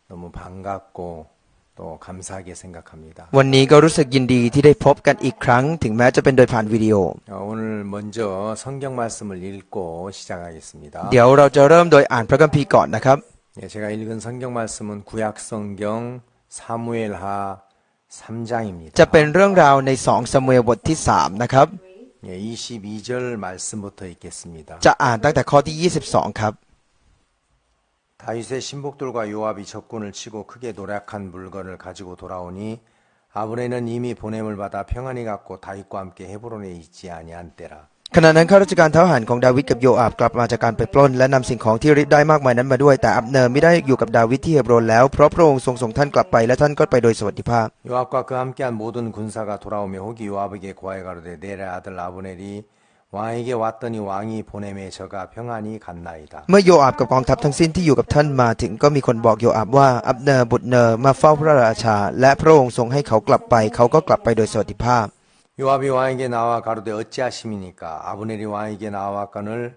너무 반갑고 또 감사하게 생각합니다. วันนี้ก็รู้สึกยินดีที่ได้พบกันอีกครั้งถึงแม้จะเป็นโดยผ่านวิดีโอ 오늘 먼저 성경 말씀을 읽고 시작하겠습니다. เดี๋ยวเราจะเริ่มโดยอ่านพระคัมภีร์ก่อนนะครับ 제가 읽은 성경 말씀은 구약 성경 사무엘하 3장입니다. จะเป็นเรื่องราวใน2ซามูเอลบทที่3นะครับ 22절 말씀부터 읽겠습니다. จะอ่านตั้งแต่ข้อที่22ครับ 다윗의 신복들과 요압이 적군을 치고 크게 노력한 물건을 가지고 돌아오니 아브넬은 이미 보냄을 받아 평안히 갔고 다윗과 함께 헤브론에 있지 아니한 때라. ขณะนั้นข้าราชการทหารของดาวิดกับโยอาบกลับมาจากการไปปล้นและนำสิ่งของที่ริบได้มากมายนั้นมาด้วยแต่อับเนอร์ไม่ได้อยู่กับดาวิดที่เฮบรนแล้วเพราะพระองค์ทรงส่งท่านกลับไปและท่านก็ไปโดยสวัสดิภาพ 요압과 그 함께한 모든 군사가 돌아오며 혹이 요압에게 고하여 가로되 내래 아들 아브넬이 왕에게 왔더니 왕이 보냄에 저가 평안히 갔나이다. เมื่อโยอาบกับกองทัพทั้งสิ้นที่อยู่กับท่านมาถึงก็มีคนบอกโยอาบว่าอับเนอร์บุตรเนอร์มาเฝ้าพระราชาและพระองค์ทรงให้เขากลับไปเขาก็กลับไปโดยสวัสดิภาพ 요압이 왕에게 나와 가로되 어찌하심이니까 아브넬이 왕에게 나와거늘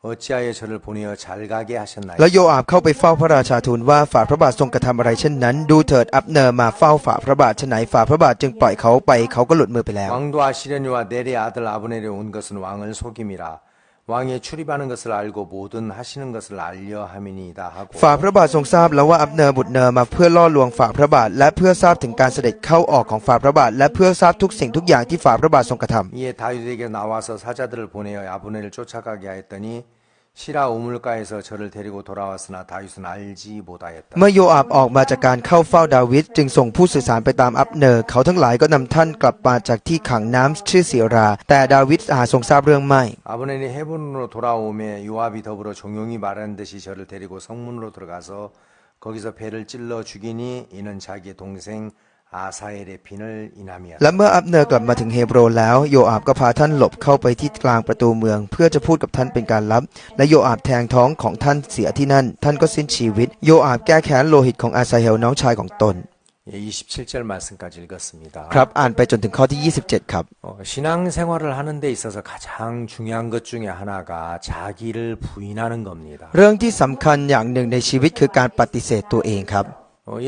어찌하여 저를 보내어 잘 가게 하셨나이까. แล้วโยอาบเข้าไปเฝ้าพระราชาทูลว่าฝ่าพระบาททรงกระทำอะไรเช่นนั้นดูเถิดอับเนอร์มาเฝ้าฝ่าพระบาทฉะไหนฝ่าพระบาทจึงปล่อยเขาไปเขาก็หลุดมือไปแล้ว 왕도 아시려니와 내리 아들 아브넬이 온 것은 왕을 속임이라 왕의 출입하는 것을 알고 모든 하시는 것을 알려 함이니이다 하고 ฝ่าพระบาททรงทราบแล้วว่าอับเนอร์บุตรเนอร์มาเพื่อล่อลวงฝ่าพระบาทและเพื่อทราบถึงการเสด็จเข้าออกของฝ่าพระบาทและเพื่อทราบทุกสิ่งทุกอย่างที่ฝ่าพระบาททรงกระทำ 이에 다윗에게 나와서 사자들을 보내어 아브넬을 쫓아가게 하였더니 시라 우물가에서 저를 데리고 돌아왔으나 다윗은 알지 못하였다. เมื่อโยอาบออกมาจากการเข้าเฝ้าดาวิดจึงส่งผู้สื่อสารไปตามอับเนอร์เขาทั้งหลายก็นำท่านกลับมาจากที่ขังน้ำชื่อเสียราแต่ดาวิดทรงทราบเรื่องไม่ 아브넬이 헤브론으로 돌아오매 요압이 더불어 종용이 말하는 듯이 저를 데리고 성문으로 들어가서 거기서 배를 찔러 죽이니 이는 자기의 동생 아사엘의 빈을 인함이었다. และเมื่ออับเนอร์กลับมาถึงเฮบรนแล้วโยอาบก็พาท่านหลบเข้าไปที่กลางประตูเมืองเพื่อจะพูดกับท่านเป็นการลับและโยอาบแทงท้องของท่านเสียที่นั่นท่านก็สิ้นชีวิตโยอาบแก้แค้นโลหิตของอาซาเฮลน้องชายของตน 27절 말씀까지 읽었습니다. ครับอ่านไปจนถึงข้อที่27ครับ 신앙생활을 하는 데 있어서 가장 중요한 것 중에 하나가 자기를 부인하는 겁니다. เรื่องที่สำคัญอย่างหนึ่งในชีวิตคือการปฏิเสธตัวเองครับ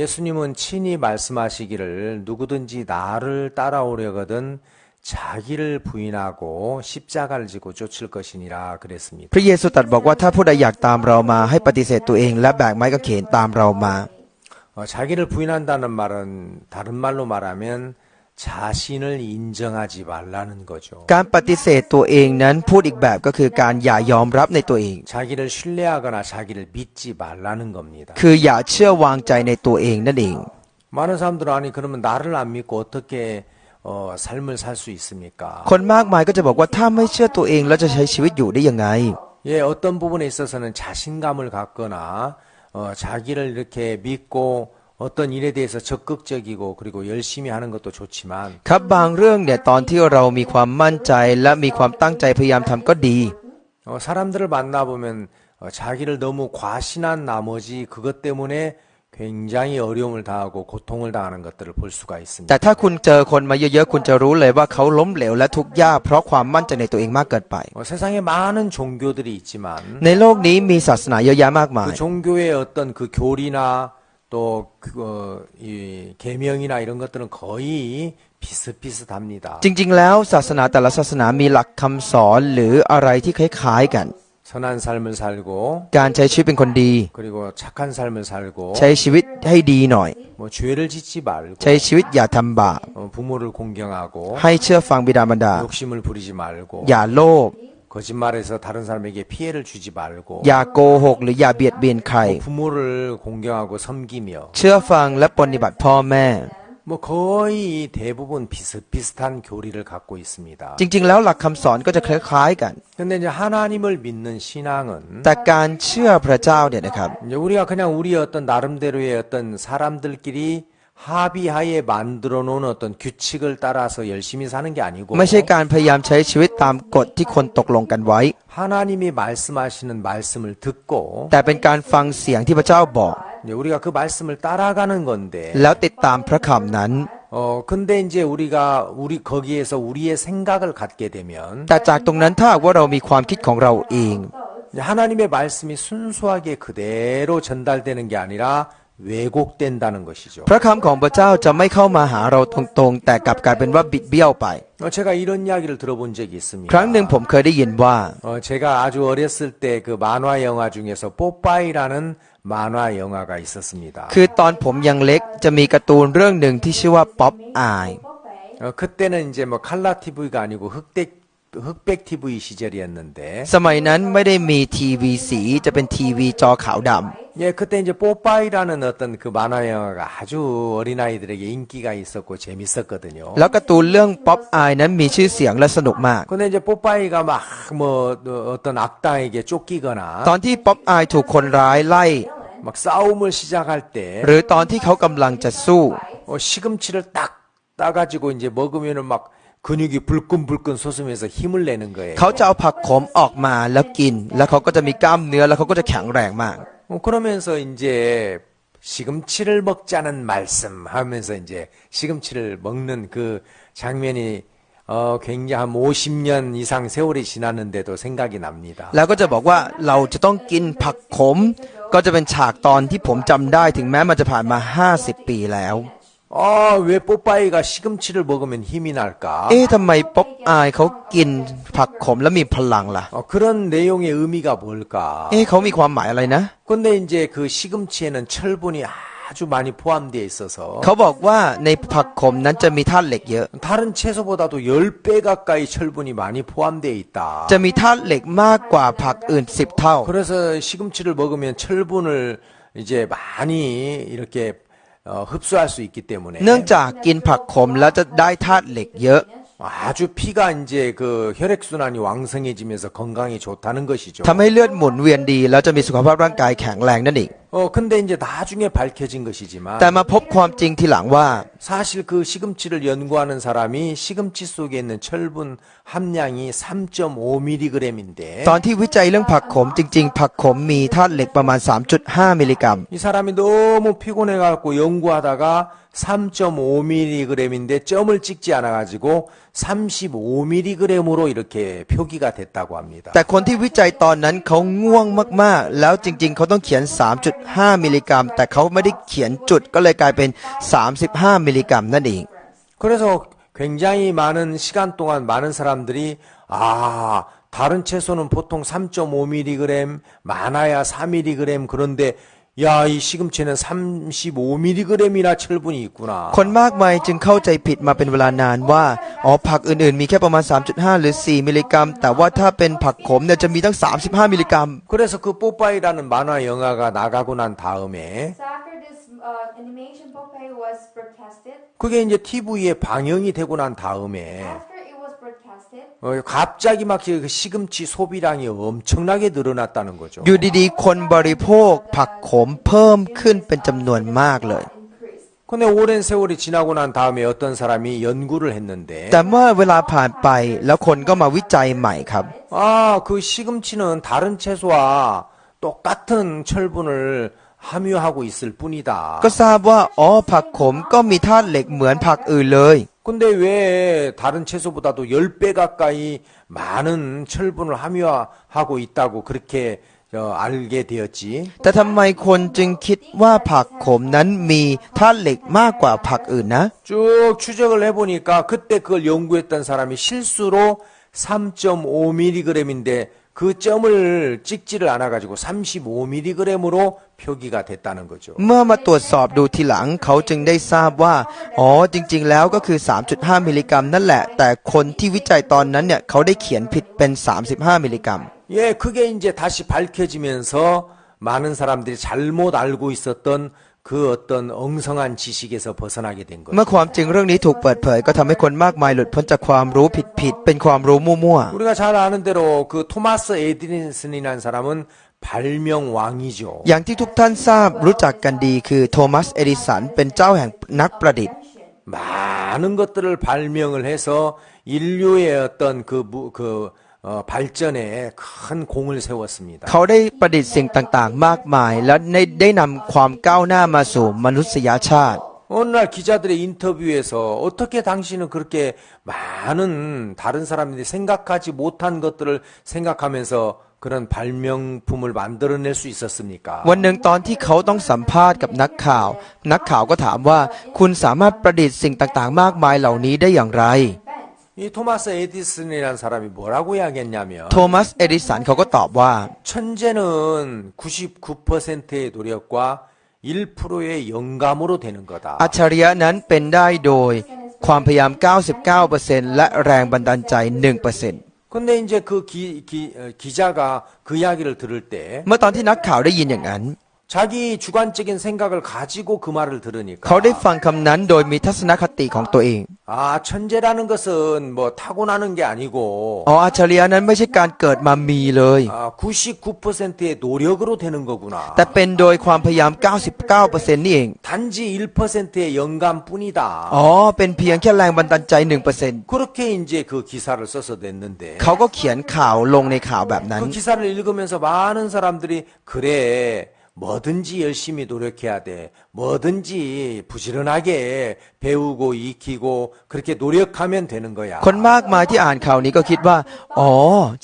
예수님은 친히 말씀하시기를 누구든지 나를 따라오려거든 자기를 부인하고 십자가를 지고 쫓을 것이니라 그랬습니다. พระเยซูตรัสบอกว่าถ้าผู้ใดอยากตามเรามาให้ปฏิเสธตัวเองและแบกไม้กางเขนตามเรามา 자기를 부인한다는 말은 다른 말로 말하면 자신을 인정하지 말라는 거죠. การปฏิเสธตัวเองนั้นพูดอีกแบบก็คือการอย่ายอมรับในตัวเอง 자기를 신뢰하거나 자기를 믿지 말라는 겁니다. คืออย่าเชื่อวางใจในตัวเองนั่นเอง 많은 사람들은 아니 그러면 나를 안 믿고 어떻게 삶을 살 수 있습니까? คนมากมายก็จะบอกว่าถ้าไม่เชื่อตัวเองแล้วจะใช้ชีวิตอยู่ได้ยังไง 예, 어떤 부분에 있어서는 자신감을 갖거나 자기를 이렇게 믿고 어떤 일에 대해서 적극적이고 그리고 열심히 하는 것도 좋지만 ครับบางเรื่องเนี่ยตอนที่เรามีความมั่นใจและมีความตั้งใจพยายามทำก็ดี 사람들을 만나보면 자기를 너무 과신한 나머지 그것 때문에 굉장히 어려움을 당하고 고통을 당하는 것들을 볼 수가 있습니다. แต่ถ้าคุณเจอคนมาเยอะๆคุณจะรู้เลยว่าเขาล้มเหลวและทุกข์ยากเพราะความมั่นใจในตัวเองมากเกินไป 세상에 많은 종교들이 있지만 ในโลกนี้มีศาสนาเยอะแยะมากมาย 그 종교의 어떤 그 교리나 또 이 계명이나 이런 것들은 거의 비슷비슷합니다. จริงๆแล้วศาสนาแต่ละศาสนามีหลักคำสอนหรืออะไรที่คล้ายๆกัน 선한 삶을 살고 การใช้ชีวิตเป็นคนดี 그리고 착한 삶을 살고 ใช้ชีวิตให้ดีหน่อย 뭐 죄를 짓지 말고 ใช้ชีวิตอย่าทำบาป 부모를 공경하고 ให้เชื่อฟังบิดามารดา 욕심을 부리지 말고 อย่าโลภ 거짓말해서 다른 사람에게 피해를 주지 말고 อย่าโกหกหรืออย่าเบียดเบียนใคร 부모를 공경하고 섬기며 เชื่อฟังและปฏิบัติพ่อแม่ 뭐 거의 대부분 비슷비슷한 교리를 갖고 있습니다. จริงๆแล้วหลักคำสอนก็จะคล้ายๆกัน 근데 이제 하나님을 믿는 신앙은 แต่การเชื่อพระเจ้าเนี่ยนะครับ 이제 우리가 그냥 우리의 어떤 나름대로의 어떤 사람들끼리 합의하에 만들어 놓은 어떤 규칙을 따라서 열심히 사는 게 아니고 ไม่ใช่การพยายามใช้ชีวิตตามกฎที่คนตกลงกันไว้ 하나님이 말씀하시는 말씀을 듣고 แต่เป็นการฟังเสียงที่พระเจ้าบอก 이제 우리가 그 말씀을 따라가는 건데 แล้วติดตามพระคำนั้น 근데 이제 우리가 거기에서 우리의 생각을 갖게 되면 แต่จากตรงนั้นถ้าหากว่าเรามีความคิดของเราเอง 하나님의 말씀이 순수하게 그대로 전달되는 게 아니라 왜곡된다는 것이죠. พระคำของพระเจ้าจะไม่เข้ามาหาเราตรงๆ แต่กลับกลายเป็นว่าบิดเบี้ยวไป 제가 이런 이야기를 들어본 적이 있습니다. ครั้งหนึ่งผมเคยได้ยินว่า 제가 아주 어렸을 때 그 만화 영화 중에서 뽀빠이라는 만화 영화가 있었습니다. คือตอนผมยังเล็กจะมีการ์ตูนเรื่องหนึ่งที่ชื่อว่าป๊อปอาย 그때는 이제 뭐 칼라 TV가 아니고 흑백 TV 시절이었는데 สมัยนั้นไม่ได้มีทีวีสีจะเป็นทีวีจอขาวดำ 예, 그때 이제 뽀빠이라는 어떤 그 만화 영화가 아주 어린아이들에게 인기가 있었고 재밌었거든요. แล้วการ์ตูนเรื่องป๊อปอายนั้นมีชื่อเสียงและสนุกมาก 근데 이제 뽀빠이가 막 뭐 어떤 악당에게 쫓기거나 ตอนที่ป๊อปอายถูกคนร้ายไล่ 막 싸움을 시작할 때 หรือตอนที่เขากำลังจะสู้ 시금치를 딱 따가지고 이제 먹으면은 막 근육이 불끈불끈 솟으면서 힘을 내는 거예요. เขาจะเอาผักขมออกมาแล้วกิน แล้วเขาก็จะมีกล้ามเนื้อแล้วเขาก็จะแข็งแรงมาก 그러면서 이제 시금치를 먹자는 말씀하면서 이제 시금치를 먹는 그 장면이 굉장히 한 50년 이상 세월이 지났는데도 생각이 납니다. แล้วก็จะบอกว่าเราจะต้องกินผักขม ก็จะเป็นฉากตอนที่ผมจำได้ถึงแม้มันจะผ่านมา50 ปีแล้ว 왜 뽀빠이가 시금치를 먹으면 힘이 날까? ทำไมป๊อปอายเขากินผักขมแล้วมีพลังล่ะ 그런 내용의 의미가 뭘까? เขามีความหมายอะไรนะ 근데 이제 그 시금치에는 철분이 아주 많이 포함되어 있어서 เขาบอกว่าในผักขมนั้นจะมีธาตุเหล็กเยอะ 다른 채소보다도 10배 가까이 철분이 많이 포함되어 있다. จะมีธาตุเหล็กมากกว่าผักอื่น10 เท่า 그래서 시금치를 먹으면 철분을 이제 많이 이렇게 흡수할 수 있기 때문에 เนื่องจากกินผักขมแล้วจะได้ธาตุเหล็กเยอะ 아주 피가 이제 그 혈액순환이 왕성해지면서 건강에 좋다는 것이죠. ทำให้เลือดหมุนเวียนดีแล้วจะมีสุขภาพร่างกายแข็งแรงนั่นเอง 근데 이제 나중에 밝혀진 것이지만 แต่มาพบความจริงทีหลังว่า 사실 그 시금치를 연구하는 사람이 시금치 속에 있는 철분 함량이 3.5mg인데 ตอนที่วิจัยเรื่องผักขมจริงๆ ผักขมมีธาตุเหล็กประมาณ 3.5 มิลลิกรัม 이 사람이 너무 피곤해갖고 연구하다가 3.5mg인데 점을 찍지 않아가지고 35mg으로 이렇게 표기가 됐다고 합니다. แต่คนที่วิจัยตอนนั้นเขาง่วงมากๆ แล้วจริงๆ เขาต้องเขียน 3.5 มิลลิกรัม แต่เขาไม่ได้เขียนจุดก็เลยกลายเป็น 35 มิลลิกรัมนั่นเอง 그래서 굉장히 많은 시간 동안 많은 사람들이 다른 채소는 보통 3.5mg, 많아야 4mg 그런데 야, 이 시금치는 35mg이나 철분이 있구나. คนมากมายจึงเข้าใจผิดมาเป็นเวลานานว่าผักอื่นๆมีแค่ประมาณ 3.5 หรือ 4 มิลลิกรัม แต่ว่าถ้าเป็นผักขมเนี่ยจะมีตั้ง 35 มิลลิกรัม 그래서 그 뽀빠이라는 만화 영화가 나가고 난 다음에 So after this animation Popeye was broadcasted, 그게 이제 TV에 방영이 되고 난 다음에 after it was broadcasted, 갑자기 막 그 시금치 소비량이 엄청나게 늘어났다는 거죠. อยู่ดีๆ คนบริโภคผักขมเพิ่มขึ้นเป็นจำนวนมากเลย increased. 근데 오랜 세월이 지나고 난 다음에 어떤 사람이 연구를 했는데 แต่เมื่อเวลาผ่านไปแล้วคนก็มาวิจัยใหม่ครับ 그 시금치는 다른 채소와 똑같은 철분을 함유하고 있을 뿐이다. ก็ทราบว่าผักขมก็มีธาตุเหล็กเหมือนผักอื่นเลย 근데 왜 다른 채소보다도 10배 가까이 많은 철분을 함유하고 있다고 그렇게 알게 되었지? แต่ทำไมคนจึงคิดว่าผักขมนั้นมีธาตุเหล็กมากกว่าผักอื่นนะ 쭉 추적을 해보니까 그때 그걸 연구했던 사람이 실수로 3.5mg인데 그 점을 찍지를 않아가지고 35mg으로 표기가 됐다는 거죠. เมื่อมาตรวจสอบดูทีหลังเขาจึงได้ทราบว่าจริงๆแล้วก็คือ 3.5 มิลลิกรัมนั่นแหละ แต่คนที่วิจัยตอนนั้นเนี่ยเขาได้เขียนผิดเป็น 35 มิลลิกรัม 예, 그게 이제 다시 밝혀지면서 많은 사람들이 잘못 알고 있었던 그 어떤 엉성한 지식에서 벗어나게 된 거죠. เมื่อความจริงเรื่องนี้ถูกเปิดเผยก็ทำให้คนมากมายหลุดพ้นจากความรู้ผิดๆเป็นความรู้มั่ว 우리가 잘 아는 대로 그 토마스 에디슨이라는 사람은 발명 왕이죠. ๆอย่างที่ทุกท่านทราบรู้จักกันดีคือโทมัสเอดิสันเป็นเจ้าแห่งนักประดิษฐ์ 많은 것들을 발명을 해서 인류의 어떤 발전에 큰 공을 세웠습니다. เขาได้ประดิษฐ์สิ่งต่างๆมากมายและได้นำความก้าวหน้ามาสู่มนุษยชาติ 어느 날 기자들의 인터뷰에서 어떻게 당신은 그렇게 많은 다른 사람들이 생각하지 못한 것들을 생각하면서 그런 발명품을 만들어낼 수 있었습니까? วันหนึ่งตอนที่เขาต้องสัมภาษณ์กับนักข่าว นักข่าวก็ถามว่าคุณสามารถประดิษฐ์สิ่งต่างๆ มากมายเหล่านี้ได้อย่างไร 이 토마스 에디슨이라는 사람이 뭐라고 이야기했냐면 โทมัส เอดิสันเขาก็ตอบว่า 천재는 99%의 노력과 1%의 영감으로 되는 거다. อัจฉริยะนั้นเป็นได้โดยความพยายาม 99% และแรงบันดาลใจ 1% 근데 이제 그 기자가 그 이야기를 들을 때 เมื่อตอนที่นักข่าวได้ยินอย่างนั้น 자기 주관적인 생각을 가지고 그 말을 들으니까 เขาได้ฟังคำนั้นโดยมีทัศนคติของตัวเอง 아, 천재라는 것은 뭐 타고나는 게 아니고 อ๋ออัจฉริยะนั้นไม่ใช่การเกิดมามีเลย 아, 99%의 노력으로 되는 거구나. แต่เป็นโดยความพยายาม 99% นี่เอง 단지 1%의 영감뿐이다. อ๋อเป็นเพียงแค่แรงบันดาลใจ 1% 그렇게 이제 그 기사를 써서 냈는데 เขาก็เขียนข่าวลงในข่าวแบบนั้น 그 기사를 읽으면서 많은 사람들이 그래 뭐든지 열심히 노력해야 돼. 뭐든지 부지런하게 배우고 익히고 그렇게 노력하면 되는 거야. คนมากมายที่อ่านข่าวนี้ก็คิดว่า อ๋อ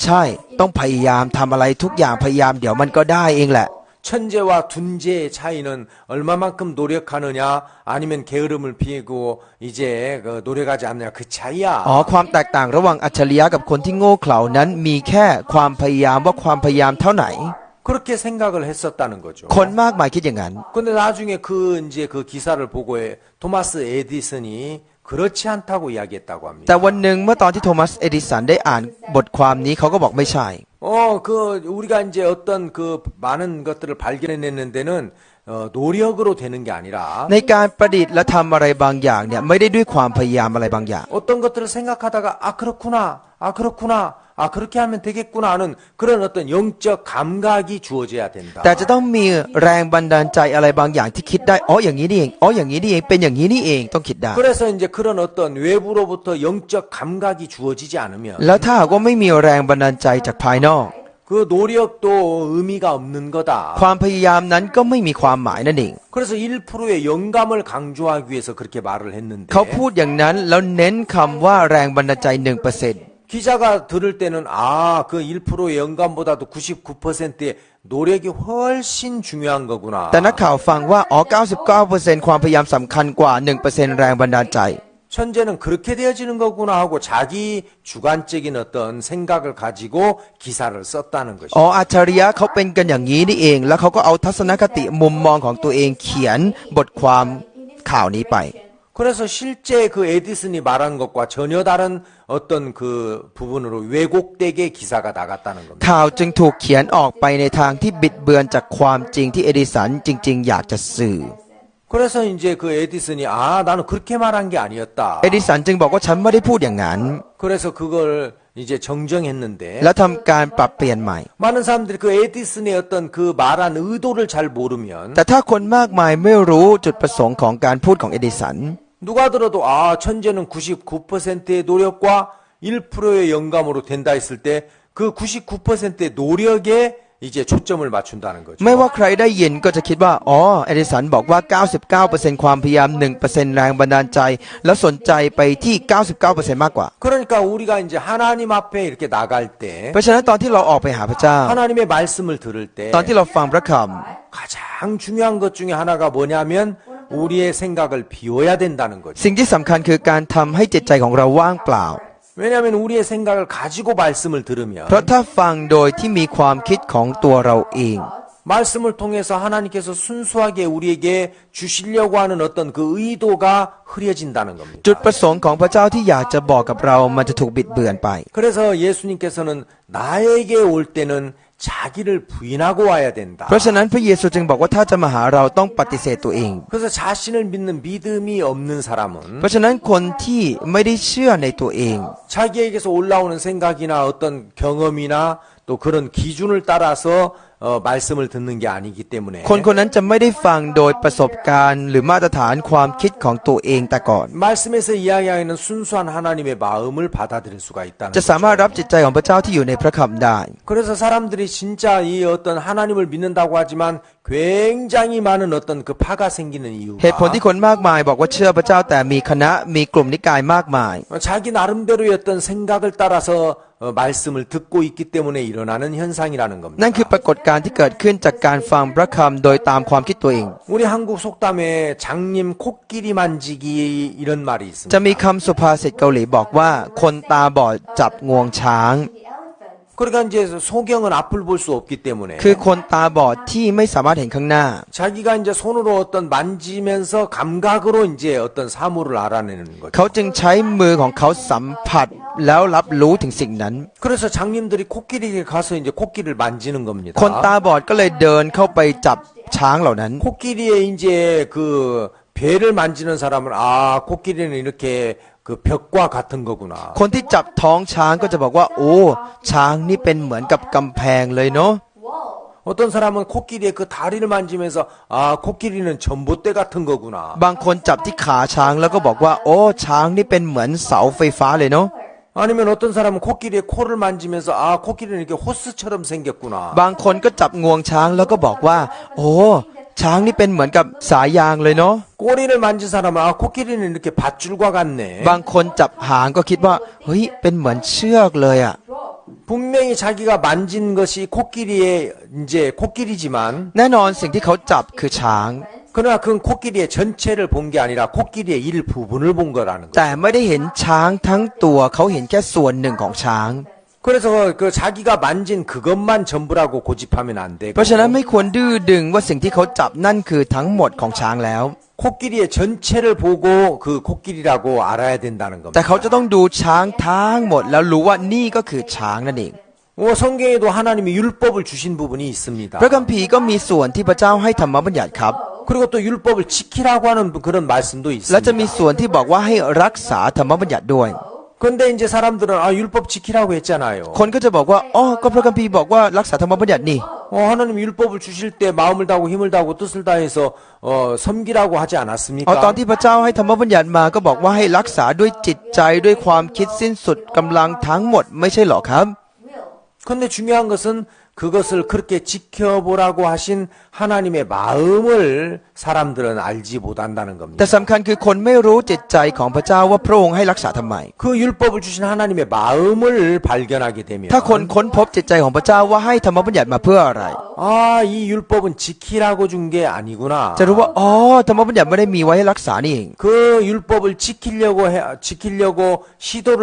ใช่ ต้องพยายามทำอะไรทุกอย่างพยายามเดี๋ยวมันก็ได้เองแหละ 천재와 둔재의 차이는 얼마만큼 노력하느냐 아니면 게으름을 피우고 이제 그 노력하지 않느냐 그 차이야. อ๋อ ความแตกต่างระหว่างอัจฉริยะกับคนที่โง่เขลานั้นมีแค่ความพยายามว่าความพยายามเท่าไหร่ 그렇게 생각을 했었다는 거죠. คนมากมายคิดอย่างนั้น 근데 나중에 이제 그 기사를 보고 토마스 에디슨이 그렇지 않다고 이야기했다고 합니다. แต่วันหนึ่งเมื่อตอนที่โทมัส เอดิสันได้อ่านบทความนี้เขาก็บอกไม่ใช่ 우리가 이제 어떤 그 많은 것들을 발견해내는 데는 노력으로 되는 게 아니라 ในการประดิษฐ์และทำอะไรบางอย่างเนี่ยไม่ได้ด้วยความพยายามอะไรบางอย่าง 어떤 것들을 생각하다가 그렇구나 그렇게 하면 되겠구나 하는 그런 어떤 영적 감각이 주어져야 된다. แต่จะต้องมีแรงบันดาลใจอะไรบางอย่างที่คิดได้อ๋ออย่างนี้นี่เองอ๋ออย่างนี้นี่เองเป็นอย่างนี้นี่เองต้องคิดได้ 그래서 이제 그런 어떤 외부로부터 영적 감각이 주어지지 않으면 แล้วถ้าหากว่าไม่มีแรงบันดาลใจจากภายนอก 그 노력도 의미가 없는 거다. ความพยายามนั้นก็ไม่มีความหมายนั่นเอง 그래서 1%의 영감을 강조하기 위해서 그렇게 말을 했는데 เขาพูดอย่างนั้นแล้วเน้นคำว่าแรงบันดาลใจ 1% 기자가 들을 때는 그 1%의 영감보다도 99%의 노력이 훨씬 중요한 거구나. แต่นักข่าวฟังว่าอ๋อ 99% ความพยายามสำคัญกว่า 1% แรงบันดาลใจ 천재는 그렇게 되어지는 거구나 하고 자기 주관적인 어떤 생각을 가지고 기사를 썼다는 것이죠. อ๋ออัจฉริยะเขาเป็นกันอย่างนี้นี่เอง แล้วเขาก็เอาทัศนคติมุมมองของตัวเองเขียนบทความข่าวนี้ไป 그래서 실제 그 에디슨이 말한 것과 전혀 다른 어떤 그 부분으로 왜곡되게 기사가 나갔다는 겁니다. ข่าวจึงถูกเขียนออกไปในทางที่บิดเบือนจากความจริงที่เอดิสันจริงๆอยากจะสื่อ 그래서 이제 그 에디슨이 나는 그렇게 말한 게 아니었다. เอดิสันจึงบอกว่าฉันไม่ได้พูดอย่างนั้น 그래서 그걸 이제 정정했는데 แล้วทำการปรับเปลี่ยนใหม่ 많은 사람들이 그 에디슨의 어떤 그 말한 의도를 잘 모르면 แต่ถ้าคนมากมายไม่รู้จุดประสงค์ของการพูดของเอดิสัน 누가 들어도 천재는 99%의 노력과 1%의 영감으로 된다 했을 때 그 99%의 노력에 이제 초점을 맞춘다는 거죠. ไม่ว่าใครได้ยินก็จะคิดว่าอ๋อเอดิสันบอกว่า 99% ความพยายาม 1% แรงบันดาลใจ แล้วสนใจไปที่ 99% มากกว่า 그러니까 우리가 이제 하나님 앞에 이렇게 나갈 때 เพราะฉะนั้นตอนที่เราออกไปหาพระเจ้า 하나님의 말씀을 들을 때 ตอนที่เราฟังพระค 가장 중요한 것 중에 하나가 뭐냐면 우리의 생각을 비워야 된다는 거죠. ำสิ่งที่สำคัญคือการทำให้จิตใจของเราว่างเปล่า 왜냐하면 우리의 생각을 가지고 말씀을 들으면 เพราะถ้าฟังโดยที่มีความคิดของตัวเราเอง 말씀을 통해서 하나님께서 순수하게 우리에게 주시려고 하는 어떤 그 의도가 흐려진다는 겁니다. จุดประสงค์ของพระเจ้าที่อยากจะบอกกับเรามันจะถูกบิดเบือนไป 그래서 예수님께서는 나에게 올 때는 자기를 부인하고 와야 된다. เพราะฉะนั้นพระเยซูจึงบอกว่าถ้าจะมาหาเราต้องปฏิเสธตัวเอง 그래서 자신을 믿는 믿음이 없는 사람은 เพราะฉะนั้นคนที่ไม่ได้เชื่อในตัวเอง 자기에게서 올라오는 생각이나 어떤 경험이나 또 그런 기준을 따라서 말씀을 듣는 게 아니기 때문에 คนคนนั้นจะไม่ได้ฟังโดยประสบการณ์หรือมาตรฐานความคิดของตัวเองแต่ก่อน 말씀에서 이야기하는 순수한 하나님의 마음을 받아들일 수가 있다는 จะสามารถรับจิตใจของพระเจ้าที่อยู่ในพระคำได้ 그래서 사람들이 진짜 이 어떤 하나님을 믿는다고 하지만 굉장히 많은 어떤 그 파가 생기는 เหตุผลที่ 이유가 คนมากมายบอกว่าเชื่อพระเจ้าแต่มีคณะมีกลุ่มนิกายมากมาย 자기 나름대로의 어떤 생각을 따라서 말씀을 듣고 있기 때문에 일어나는 현상이라는 นั่น 겁니다. คือปรากฏการณ์ที่เกิดขึ้นจากการฟังพระคำโดยตามความคิดตัวเอง 우리 한국 속담에 장님 코끼리 만지기 이런 말이 จะ 있습니다. มีคำสุภาษิตเกาหลีบอกว่าคนตาบอดจับงวงช้าง The elephants. 그러니까 이제 소경은 앞을 볼 수 없기 때문에 คือคนตาบอดที่ไม่สามารถเห็นข้างหน้า 자기가 이제 손으로 어떤 만지면서 감각으로 이제 어떤 사물을 알아내는 거죠. เขาจึงใช้มือของเขาสัมผัสแล้วรับรู้ถึงสิ่งนั้น 그래서 장님들이 코끼리에 가서 이제 코끼리를 만지는 겁니다. คนตาบอดก็เลยเดินเข้าไปจับช้างเหล่านั้น 코끼리의 이제 그 배를 만지는 사람은 아 코끼리는 이렇게 그 벽과 같은 거구나. คนที่จับท้องช้างก็จะบอกว่า โอ้ช้างนี่เป็นเหมือนกับกำแพงเลยเนาะ Whoa. 어떤 사람은 코끼리의 그 다리를 만지면서 아 코끼리는 전봇대 같은 거구나. บางคนจับที่ขาช้างแล้วก็บอกว่า โอ้ช้างนี่เป็นเหมือนเสาไฟฟ้าเลยเนาะ 아니면 어떤 사람은 코끼리의 코를 만지면서 아 코끼리는 이렇게 호스처럼 생겼구나. บางคนก็จับงวงช้างแล้วก็บอกว่า โอ้ช้างนี่เป็นเหมือนกับสายยางเลยเนาะ 꼬리를 만진 사람은 아 코끼리는 이렇게 밧줄과 같네. บางคนจับหางก็คิดว่าเฮ้ยเป็นเหมือนเชือกเลยอะ 분명히 자기가 만진 것이 코끼리의 이제 코끼리지만 แน่นอนสิ่งที่เขาจับคือช้าง 그러나 그건 코끼리의 전체를 본 게 아니라 코끼리의 일부분을 본 거라는 거죠. แต่ไม่ได้เห็นช้างทั้งตัวเขาเห็นแค่ส่วนหนึ่งของช้าง 그래서 그 자기가 만진 그것만 전부라고 고집하면 안 เพราะฉะนั้น 되고 ไม่ควรดื้อดึงว่าสิ่งที่เขาจับนั่นคือทั้งหมดของช้างแล้ว 코끼리의 전체를 보고 그 코끼리라고 알아야 된다는 แต่ 겁니다. เขาจะต้องดูช้างทั้งหมดแล้วรู้ว่านี่ก็คือช้างนั่นเอง 성경에도 하나님이 율법을 주신 부분이 있습니다. พระคัมภีร์ก็มีส่วนที่พระเจ้าให้ธรรมบัญญัติครับ 그리고 또 율법을 지키라고 하는 그런 말씀도 และจะมี 있습니다. ส่วนที่บอกว่าให้รักษาธรรมบัญญัติด้วย 근데 이제 사람들은 아 율법 지키라고 했잖아요. คนก็จะบอกว่าอ๋อก็พระคัมภีร์บอกว่ารักษาธรรมบัญญัตินี่ 하나님 율법을 주실 때 마음을 다하고 힘을 다하고 뜻을 다해서 섬기라고 하지 เอาตอน 않았습니까? ที่พระเจ้าให้ธรรมบัญญัติมาก็บอกว่าให้รักษาด้วยจิตใจด้วยความคิดสิ้นสุดกำลังทั้งหมดไม่ใช่หรอครับ Will. 근데 중요한 것은 그것을 그렇게 지켜보라고 하신 하나님의 마음을 사람들은 알지 못한다는 แต่ 겁니다. สำคัญคือคนไม่รู้จิตใจของพระเจ้าว่าพระองค์ให้รักษาทำไม 그 율법을 주신 하나님의 마음을 발견하게 되면 ถ้าคนค้นพบจิตใจของพระเจ้าว่าให้ธรรมบัญญัติมาเพื่ออะไร 아, 이 율법은 지키라고 준 게 아니구나. จะรู้ว่าอ๋อธรรมบัญญัติไม่ได้มีไว้ให้รักษานี่เอง 그 율법을 지키려고 시도를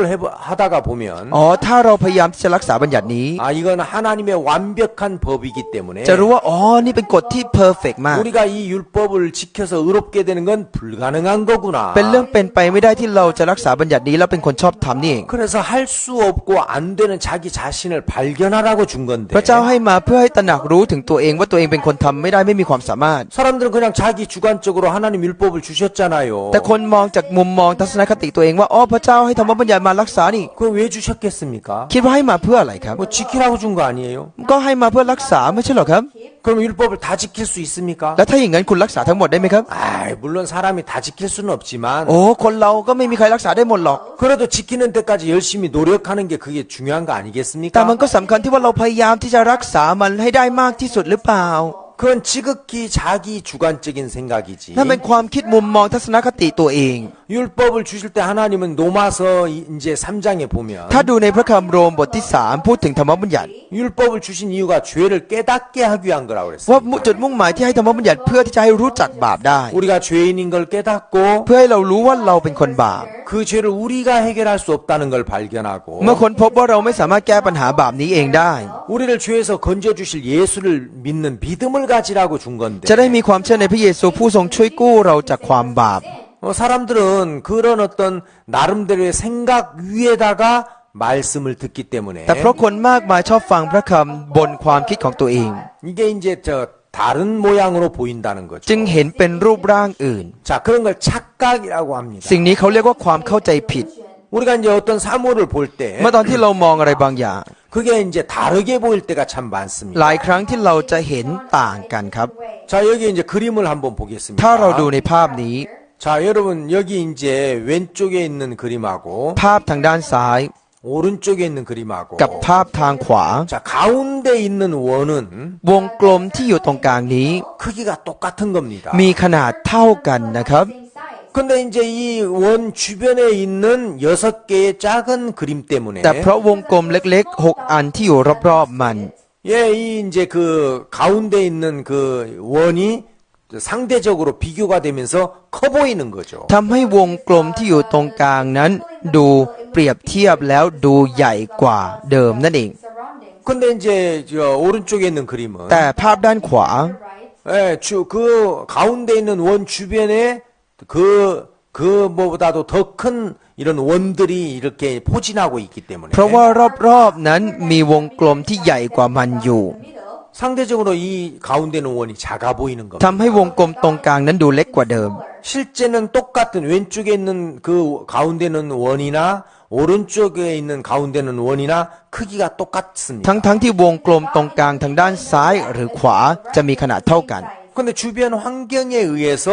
하다가 보면 อ๋อถ้าเราพยายามที่จะรักษาบัญญัตินี้ 아, 이건 하나님의 완벽한 법이기 때문에 จะรู้ว่าอ๋อนี่เป็นกฎที่เพอร์เฟกต์มาก 우리가 이 율법을 지켜서 의롭게 되는 건 불가능한 거구나. เป็นเรื่องเป็นไปไม่ได้ที่เราจะรักษาบัญญัตินี้แล้วเป็นคนชอบธรรมนี่เอง 그래서 할 수 없고 안 되는 자기 자신을 발견하라고 준 건데 พระเจ้าให้มาเพื่อให้ตระหนักรู้ถึงตัวเองว่าตัวเองเป็นคนทำไม่ได้ไม่มีความสามารถ 사람들은 그냥 자기 주관적으로 하나님 율법을 주셨잖아요. แต่คนมองจากมุมมองทัศนคติตัวเองว่าอ๋อพระเจ้าให้ธรรมบัญญัติมารักษานี่ 그럼 왜 주셨겠습니까? คิดว่าให้มาเพื่ออะไรครับ 뭐 지키라고 준 거 아니에요? ก็ให้มาเพื่อรักษาไม่ใช่หรอครับ 그럼 율법을 다 지킬 수 있습니까? แล้วถ้าอย่างนั้นคุณรักษาทั้งหมดได้ไหมครับ 아, 물론 사람이 다 지킬 수는 없지만 โอ้คนเราก็ไม่มีใครรักษาได้หมดหรอก 그래도 지키는 때까지 열심히 노력하는 게 그게 중요한 거 แต่ 아니겠습니까? มันก็สำคัญที่ว่าเราพยายามที่จะรักษามันให้ได้มากที่สุดหรือเปล่า 그건 지극히 자기 주관적인 생각이지. นั่นเป็นความคิดมุมมองทัศนคติตัวเอง 율법을 주실 때 하나님은 로마서 이제 3장에 보면 ถ้าดูในพระคัมภีร์โรมบทที่ 3 พูดถึงธรรมบัญญัติ 율법을 주신 이유가 죄를 깨닫게 하기 위한 거라고 ว่า 그랬어요. จุดมุ่งหมายที่ให้ธรรมบัญญัติเพื่อที่จะให้รู้จักบาปได้ 우리가 죄인인 걸 깨닫고 เพื่อให้เรารู้ว่าเราเป็นคนบาป 그 죄를 우리가 해결할 수 없다는 걸 발견하고 เมื่อค้นพบว่าเราไม่สามารถแก้ปัญหาบาปนี้เองได้ 우리를 죄에서 건져주실 예수를 믿는 믿음을 가지라고 준 건데 จะได้มีความเชื่อในพระเยซูผู้ทรงช่วยกู้เราจากความบาป 사람들은 그런 어떤 나름대로의 생각 위에다가 말씀을 듣기 때문에 แต่เพราะคนมากมายชอบฟังพระคำบนความคิดของตัวเอง 이게 이제 다른 모양으로 보인다는 거죠. จึงเห็นเป็นรูปร่างอื่น 자, 그런 걸 착각이라고 합니다. สิ่งนี้เขาเรียกว่าความเข้าใจผิด 우리가 이제 어떤 사물을 볼 때 เมื่อตอนที่เรามองอะไรบางอย่าง 그게 이제 다르게 보일 때가 참 ห 많습니다. ลายครั้งที่เราจะเห็นต่างกันครับ 자, 여기 이제 그림을 한번 보겠습니다. ถ้าเราดูในภาพนี้ 자, 여러분 여기 이제 왼쪽에 있는 그림하고 ภาพทางด้านซ้าย 오른쪽에 있는 그림하고 กับภาพทางขวา 자, 가운데 있는 원은 วงกลมที่อยู่ตรงกลางนี้ 크기가 똑같은 겁니다. มีขนาดเท่ากันนะครับ Same size. 근데 이제 이 원 주변에 있는 6개의 작은 그림 때문에 แต่เพราะวงกลมเล็กๆ6 อันที่อยู่รอบๆมัน 예, 이 이제 그 가운데 있는 그 원이 상대적으로 비교가 되면서 커 보이는 거죠. ทำให้วงกลมที่อยู่ตรงกลางนั้นดูเปรียบเทียบแล้วดูใหญ่กว่าเดิมนั่นเอง surroundings. 근데 이제 저 오른쪽에 있는 그림은 แต่ภาพด้านขวา Right? 예, 그 가운데 있는 원 주변에 뭐보다도 더 큰 이런 원들이 이렇게 포진하고 있기 때문에 เพราะว่ารอบๆนั้นมีวงกลมที่ใหญ่กว่ามันอยู่ Middle. 상대적으로 이 가운데는 원이 작아 보이는 겁니다. ทำให้วงกลมตรงกลางนั้นดูเล็กกว่าเดิม 실제는 똑같은 왼쪽에 있는 그 가운데는 원이나 오른쪽에 있는 가운데는 원이나 크기가 똑같습니다. ทั้งที่วงกลมตรงกลางทางด้านซ้ายหรือขวาจะมีขนาดเท่ากัน 근데 주변 환경에 의해서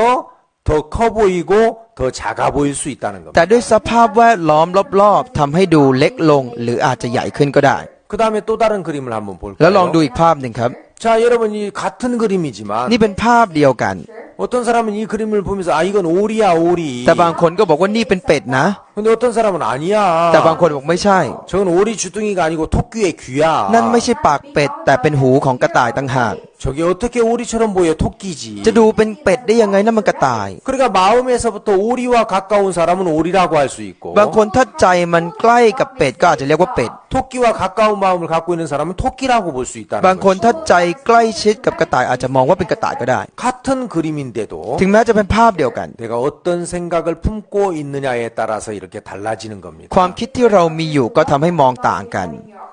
더 커 보이고 더 작아 보일 수 있다는 แต่ 겁니다. ด้วยสภาพแวดล้อมรอบๆทำให้ดูเล็กลงหรืออาจจะใหญ่ขึ้นก็ได้ 그 다음에 또 다른 그림을 한번 แล้วลองดู 볼까요? อีกภาพหนึ่งครับ 자, 여러분 이 같은 그림이지만 นี่เป็นภาพเดียวกัน 어떤 사람은 이 그림을 보면서 아 이건 오리야 오리. แต่บางคนก็บอกว่านี่เป็นเป็ดนะ 근데 어떤 사람은 아니야. แต่บางคนบอกไม่ใช่ 저건 오리 주둥이가 아니고 토끼의 귀야. นั่นไม่ใช่ปากเป็ดแต่เป็นหูของกระต่ายต่างหาก 저게 어떻게 오리처럼 보여 토끼지. จะดูเป็นเป็ดได้ยังไงนั่นมันกระต่าย 그러니까 마음에서부터 오리와 가까운 사람은 오리라고 할 수 있고 บางคนถ้าใจมันใกล้กับเป็ดก็อาจจะเรียกว่าเป็ด 토끼와 가까운 마음을 갖고 있는 사람은 토끼라고 볼 수 บาง 있다는 คน 거죠. ถ้าใจใกล้ชิดกับกระต่ายอาจจะมองว่าเป็นกระต่ายก็ได้ 같은 그림인데도 ถึงแม้จะเป็นภาพเดียวกัน 내가 어떤 생각을 품고 있느냐에 따라서 이렇게 달라지는 겁니다. ความคิดที่เรามีอยู่ก็ทำให้มองต่างกัน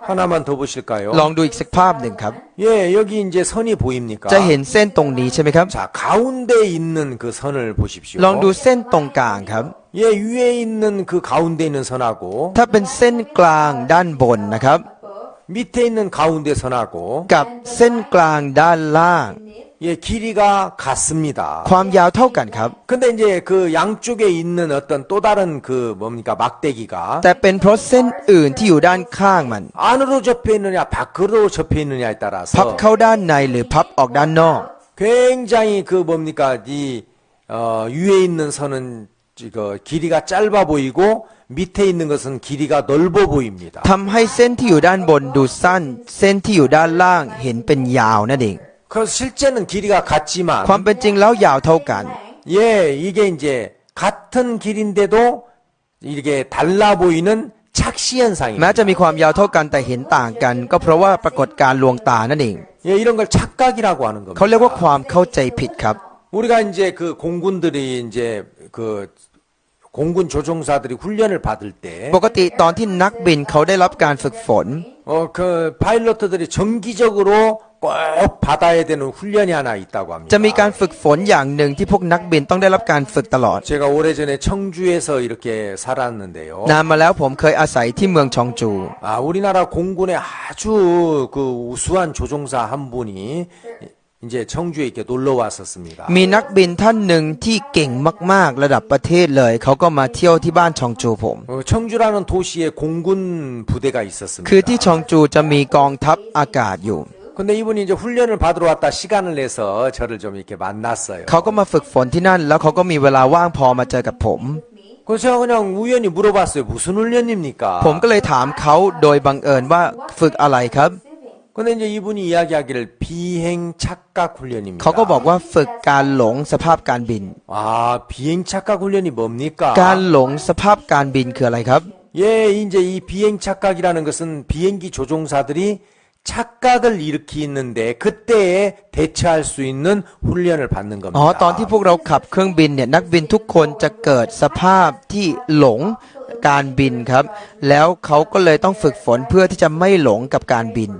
하나만 더 보실까요? ลองดูอีกสักภาพหนึ่งครับ 예, 여기 이제 선이 보입니까? จะเห็นเส้นตรงนี้ใช่ไหมครับ 자, 가운데 있는 그 선을 보십시오. ลองดูเส้นตรงกลางครับ 예, 위에 있는 그 가운데 있는 선하고 ถ้าเป็นเส้นกลางด้านบนนะครับ 밑에 있는 가운데 선하고 กับเส้นกลางด้านล่าง 예, 길이가 같습니다. ความยาวเท่ากันครับ 근데 이제 그 양쪽에 있는 어떤 또 다른 그 뭡니까 막대기가 แต่เป็นเพราะเส้นอื่นที่อยู่ด้านข้างมัน 안으로 접혀 있느냐 밖으로 접혀 있느냐에 พับ 따라서 เข้าด้านในหรือพับออกด้านนอก 굉장히 그 뭡니까 이 위에 있는 선은 그 길이가 짧아 보이고 밑에 있는 것은 길이가 넓어 보입니다. ทำให้เส้นที่อยู่ด้านบนดูสั้น เส้นที่อยู่ด้านล่างเห็นเป็นยาวนั่นเอง 그래서 실제는 길이가 같지만 ความเป็นจริงแล้วยาวเท่ากัน 예, 이게 이제 같은 길인데도 이게 달라 보이는 착시 แม้ 현상입니다. จะมีความยาวเท่ากันแต่เห็นต่างกัน ก็เพราะว่าปรากฏการณ์ลวงตานั่นเอง 예, 이런 걸 착각이라고 하는 เขา 겁니다. เรียกว่าความเข้าใจผิดครับ 우리가 이제 그 공군들이 이제 그 공군 조종사들이 훈련을 받을 때 ปกติตอนที่นักบินเขาได้รับการฝึกฝน 그 파일럿들이 정기적으로 꼭 받아야 되는 훈련이 하나 있다고 จะมี 합니다. การฝึกฝนอย่างหนึ่งที่พวกนักบินต้องได้รับการฝึกตลอด 제가 오래전에 청주에서 이렇게 살았는데요. นานมาแล้วผมเคยอาศัยที่เมืองชองจู 아, 우리나라 공군의 아주 그 우수한 조종사 한 분이 이제 청주에 이렇게 놀러 왔었습니다. มีนักบินท่านหนึ่งที่เก่งมากๆระดับประเทศเลย เขาก็มาเที่ยวที่บ้านชองจูผม 청주라는 도시에 공군 부대가 있었습니다. คือที่ชองจูจะมีกองทัพอากาศอยู่ 근데 이분이 이제 훈련을 받으러 왔다 시간을 내서 저를 좀 이렇게 만났어요. เขาก็มาฝึกฝนที่นั่น แล้วเขาก็มีเวลาว่างพอมาเจอกับผม 그래서 제가 그냥 우연히 물어봤어요. 무슨 훈련입니까? ผมก็เลยถามเขาโดยบังเอิญว่าฝึกอะไรครับ 근데 이제 이분이 이야기하기를 비행 착각 훈련입니다. เขาก็บอกว่าฝึกการหลงสภาพการบิน 아, 비행 착각 훈련이 뭡니까? การหลงสภาพการบินคืออะไรครับ 예, 이제 이 비행 착각이라는 것은 비행기 조종사들이 착각을 일으키는데 그때에 대처할 수 있는 훈련을 받는 อ๋อ ตอนที่ 겁니다. พวกเราขับเครื่องบินเนี่ยนักบินทุกคนจะเกิดสภาพที่หลงการบินครับ แล้วเขาก็เลยต้องฝึกฝนเพื่อที่จะไม่หลงกับการบิน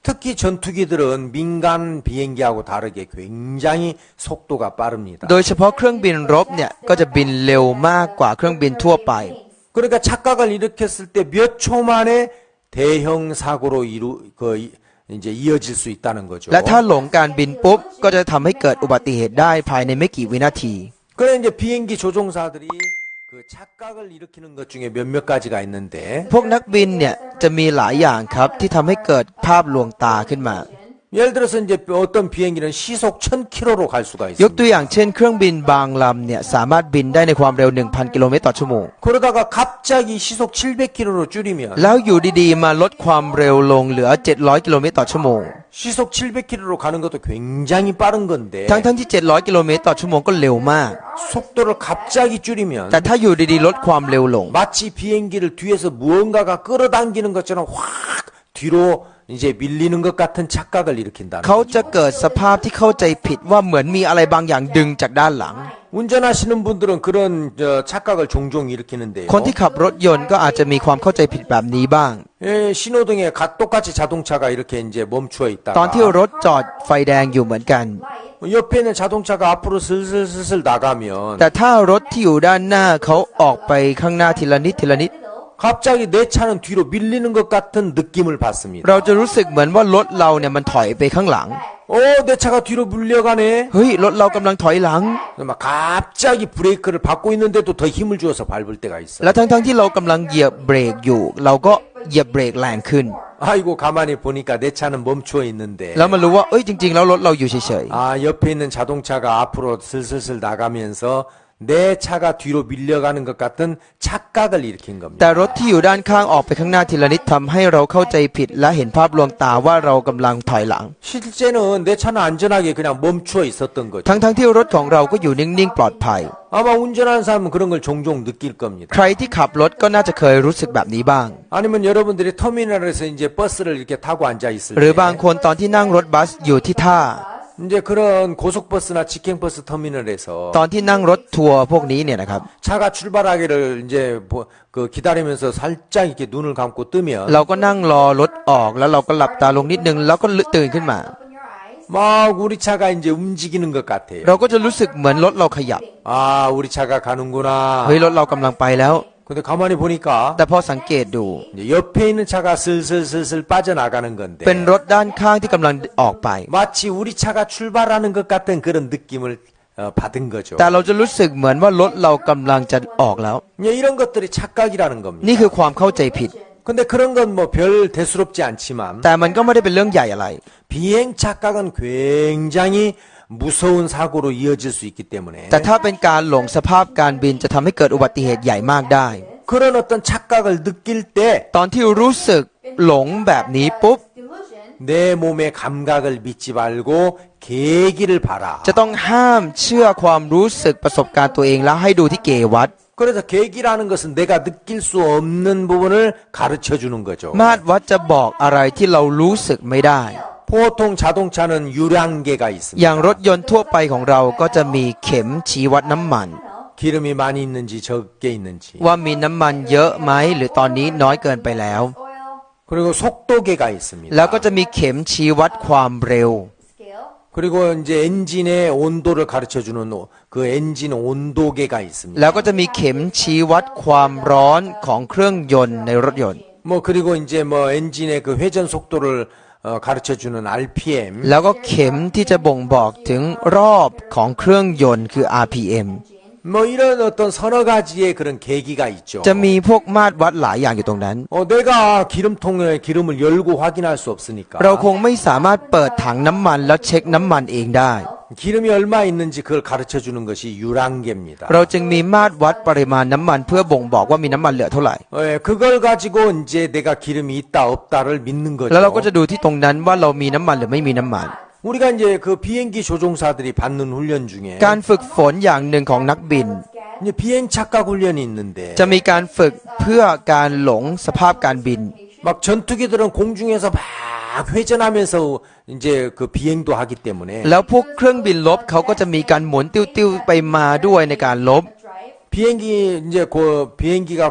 특히 전투기들은 민간 비행기하고 다르게 굉장히 속도가 빠릅니다. โดยเฉพาะเครื่องบินรบเนี่ยก็จะบินเร็วมากกว่าเครื่องบินทั่วไป 그러니까 착각을 일으켰을 때 몇 초 만에 대형 사고로 이제 이어질 수 있다는 거죠. และถ้าหลงการบินปุ๊บก็จะทำให้เกิดอุบัติเหตุได้ภายในไม่กี่วินาที 그래 이제 비행기 조종사들이 그 착각을 일으키는 것 중에 몇몇 가지가 있는데 พวกนักบินเนี่ยจะมีหลายอย่างครับที่ทำให้เกิดภาพลวงตาขึ้นมา 예를 들어서 이제 어떤 비행기는 시속 1000km로 갈 수가 ยก 있습니다. ตัวอย่างเช่นเครื่องบินบางลำเนี่ยสามารถบินได้ในความเร็ว 1,000 กิโลเมตรต่อชั่วโมง 그러다가 갑자기 시속 700km로 줄이면 แล้วอยู่ดีๆมาลดความเร็วลงเหลือ 700 กิโลเมตรต่อชั่วโมง 시속 700km로 가는 것도 굉장히 빠른 건데 ทั้งที่ 700 กิโลเมตรต่อชั่วโมงก็เร็วมาก 속도를 갑자기 줄이면 แต่ถ้าอยู่ดีๆลดความเร็วลง 마치 비행기를 뒤에서 무언가가 끌어당기는 것처럼 확 뒤로 이제 밀리는 것 같은 착각을 일으킨다는 เขา 거죠. จะเกิดสภาพที่เข้าใจผิดว่าเหมือนมีอะไรบางอย่างดึงจากด้านหลัง 운전하시는 분들은 그런 착각을 종종 일으키는데요. คนที่ขับรถยนต์ก็อาจจะมีความเข้าใจผิดแบบนี้บ้าง 예, 신호등에 똑같이 자동차가 이렇게 이제 멈추어 ตอนที่ 있다가 รถจอดไฟแดงอยู่เหมือนกัน 옆에 있는 자동차가 앞으로 슬슬슬슬 나가면 แต่ถ้ารถที่อยู่ด้านหน้าเขาออกไปข้างหน้าทีละนิดทีละนิด 갑자기 내 차는 뒤로 밀리는 것 같은 느낌을 받습니다. เราจะรู้สึกเหมือนว่ารถเราเนี่ยมันถอยไปข้างหลัง 내 차가 뒤로 물려가네. เฮ้ยรถเรากำลังถอยหลัง 막 갑자기 브레이크를 밟고 있는데도 더 힘을 주어서 밟을 때가 있어. และทั้งที่เรากำลังเหยียบเบรกอยู่ เราก็เหยียบเบรกแรงขึ้น 아이고 가만히 보니까 내 차는 멈추어 있는데. แล้วมารู้ว่าเอ้ยจริงๆแล้วรถเราอยู่เฉย 아 옆에 있는 자동차가 앞으로 슬슬슬 나가면서 내 차가 뒤로 밀려가는 것 같은 착각을 일으킨 ๆ 겁니다. แต่รถที่อยู่ด้านข้างออกไปข้างหน้าทีละนิดทำให้เราเข้าใจผิด และเห็นภาพลวงตาว่าเรากำลังถอยหลัง 실제는 내 차는 안전하게 그냥 멈추어 있었던 거죠. ทั้งที่รถของเราก็อยู่นิ่งๆปลอดภัย 아마 운전하는 사람은 그런 걸 종종 느낄 겁니다. ใครที่ขับรถก็น่าจะเคยรู้สึกแบบนี้บ้าง 아니면 여러분들이 터미널에서 이제 버스를 이렇게 타고 앉아 있을 หรือบาง 때 คนตอนที่นั่งรถบัสอยู่ที่ท่า 이제 그런 고속버스나 직행버스 터미널에서 ตอนที่นั่งรถทัวร์พวกนี้เนี่ยนะครับ 차가 출발하기를 이제 그 기다리면서 살짝 이렇게 눈을 감고 뜨면 เราก็นั่งรอรถออกแล้วเราก็หลับตาลงนิดนึงแล้วก็ตื่นขึ้นมา Open your eyes. 막 우리 차가 이제 움직이는 것 같아요. เราก็จะรู้สึกเหมือนรถเราขยับ 아, 우리 차가 가는구나. เฮ้ยรถเรากำลังไปแล้ว 근데 가만히 보니까 แต่พอสังเกตดู 이제 옆에 있는 차가 슬슬슬슬 빠져나가는 건데 เป็นรถด้านข้างที่กำลังออกไป 마치 우리 차가 출발하는 것 같은 그런 느낌을 받은 거죠. แต่เราจะรู้สึกเหมือนว่ารถเรากำลังจะออกแล้ว 예, 이런 것들이 착각이라는 겁니다. นี่คือความเข้าใจผิด 근데 그런 건 뭐 별 대수롭지 않지만 แต่มันก็ไม่ได้เป็นเรื่องใหญ่อะไร 비행 착각은 굉장히 무서운 사고로 이어질 수 있기 때문에 แต่ถ้าเป็นการหลงสภาพการบินจะทำให้เกิดอุบัติเหตุใหญ่มากได้ 그런 어떤 착각을 느낄 때 ตอนที่รู้สึกหลงแบบนี้ปุ๊บ Delusion. 내 몸의 감각을 믿지 말고 계기를 봐라. จะต้องห้ามเชื่อความรู้สึกประสบการณ์ตัวเองแล้วให้ดูที่เกวัต 그래서 계기라는 것은 내가 느낄 수 없는 부분을 가르쳐 주는 거죠. มาตรวัดจะบอกอะไรที่เรารู้สึกไม่ได้ 보통 자동차는 유량계가 อย่าง 있습니다. รถยนต์ทั่วไปของเราก็จะมีเข็มชี้วัดน้ำมัน 기름이 많이 있는지 적게 있는지. ว่ามีน้ำมันเยอะไหมหรือตอนนี้น้อยเกินไปแล้ว Oil. 그리고 속도계가 있습니다. แล้วก็จะมีเข็มชี้วัดความเร็ว Scale. 그리고 이제 엔진의 온도를 가르쳐 주는 그 엔진 온도계가 있습니다. แล้วก็จะมีเข็มชี้วัดความร้อนของเครื่องยนต์ในรถยนต์ 뭐 그리고 이제 뭐 엔진의 그 회전 속도를 가르쳐 주는 RPM. แล้วก็เข็มที่จะบ่งบอกถึงรอบของเครื่องยนต์คือ RPM 뭐 이런 어떤 서너 가지의 그런 계기가 있죠. จะมีพวกมาตรวัดหลายอย่างอยู่ตรงนั้น 내가 기름통에 기름을 열고 확인할 수 없으니까 เราคงไม่สามารถเปิดถังน้ำมันแล้วเช็คน้ำมันเองได้ 기름이 얼마 있는지 그걸 가르쳐 주는 것이 유랑계입니다. เราจึงมีมาตรวัดปริมาณน้ำมันเพื่อบ่งบอกว่ามีน้ำมันเหลือเท่าไหร่ 그걸 가지고 이제 내가 기름이 있다 없다를 믿는 แล้วเราก็ 거죠. จะดูที่ตรงนั้นว่าเรามีน้ำมันหรือไม่มีน้ำมัน 우리가 이제 그 비행기 조종사들이 받는 훈련 중에 การฝึกฝนอย่างหนึ่งของนักบิน 이제 비행 착각 훈련이 있는데 จะมีการฝึกเพื่อการหลงสภาพการบิน 막 전투기들은 공중에서 막 회전하면서 이제 그 비행도 하기 때문에 แล้วพวกเครื่องบินลบเขาก็จะมีการหมุนติ้วๆไปมาด้วยในการลบ Drive. 비행기 이제 그 비행기가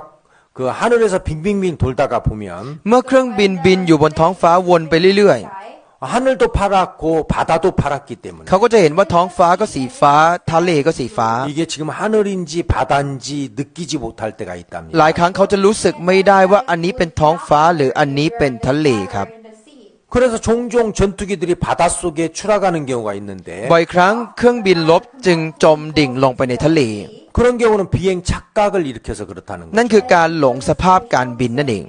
그 하늘에서 빙빙빙 돌다가 보면 เมื่อเครื่องบินบินอยู่บนท้องฟ้าวนไปเรื่อย Sky. 하늘도 파랗고 바다도 파랗기 때문에 ๆ เขาก็จะเห็นว่าท้องฟ้าก็สีฟ้าทะเลก็สีฟ้า 이게 지금 하늘인지 바다인지 느끼지 못할 때가 있답니다. หลายครั้งเขาจะรู้สึกไม่ได้ว่าอันนี้เป็นท้องฟ้าหรืออันนี้เป็นทะเลครับ In the sea. 그래서 종종 전투기들이 바닷속에 추락하는 경우가 있는데 บ่อยครั้งเครื่องบินลบจึงจมดิ่งลงไปในทะเล 그런 경우는 비행 착각을 일으켜서 그렇다는 นั่น 거죠. คือการหลงสภาพการบินนั่นเอง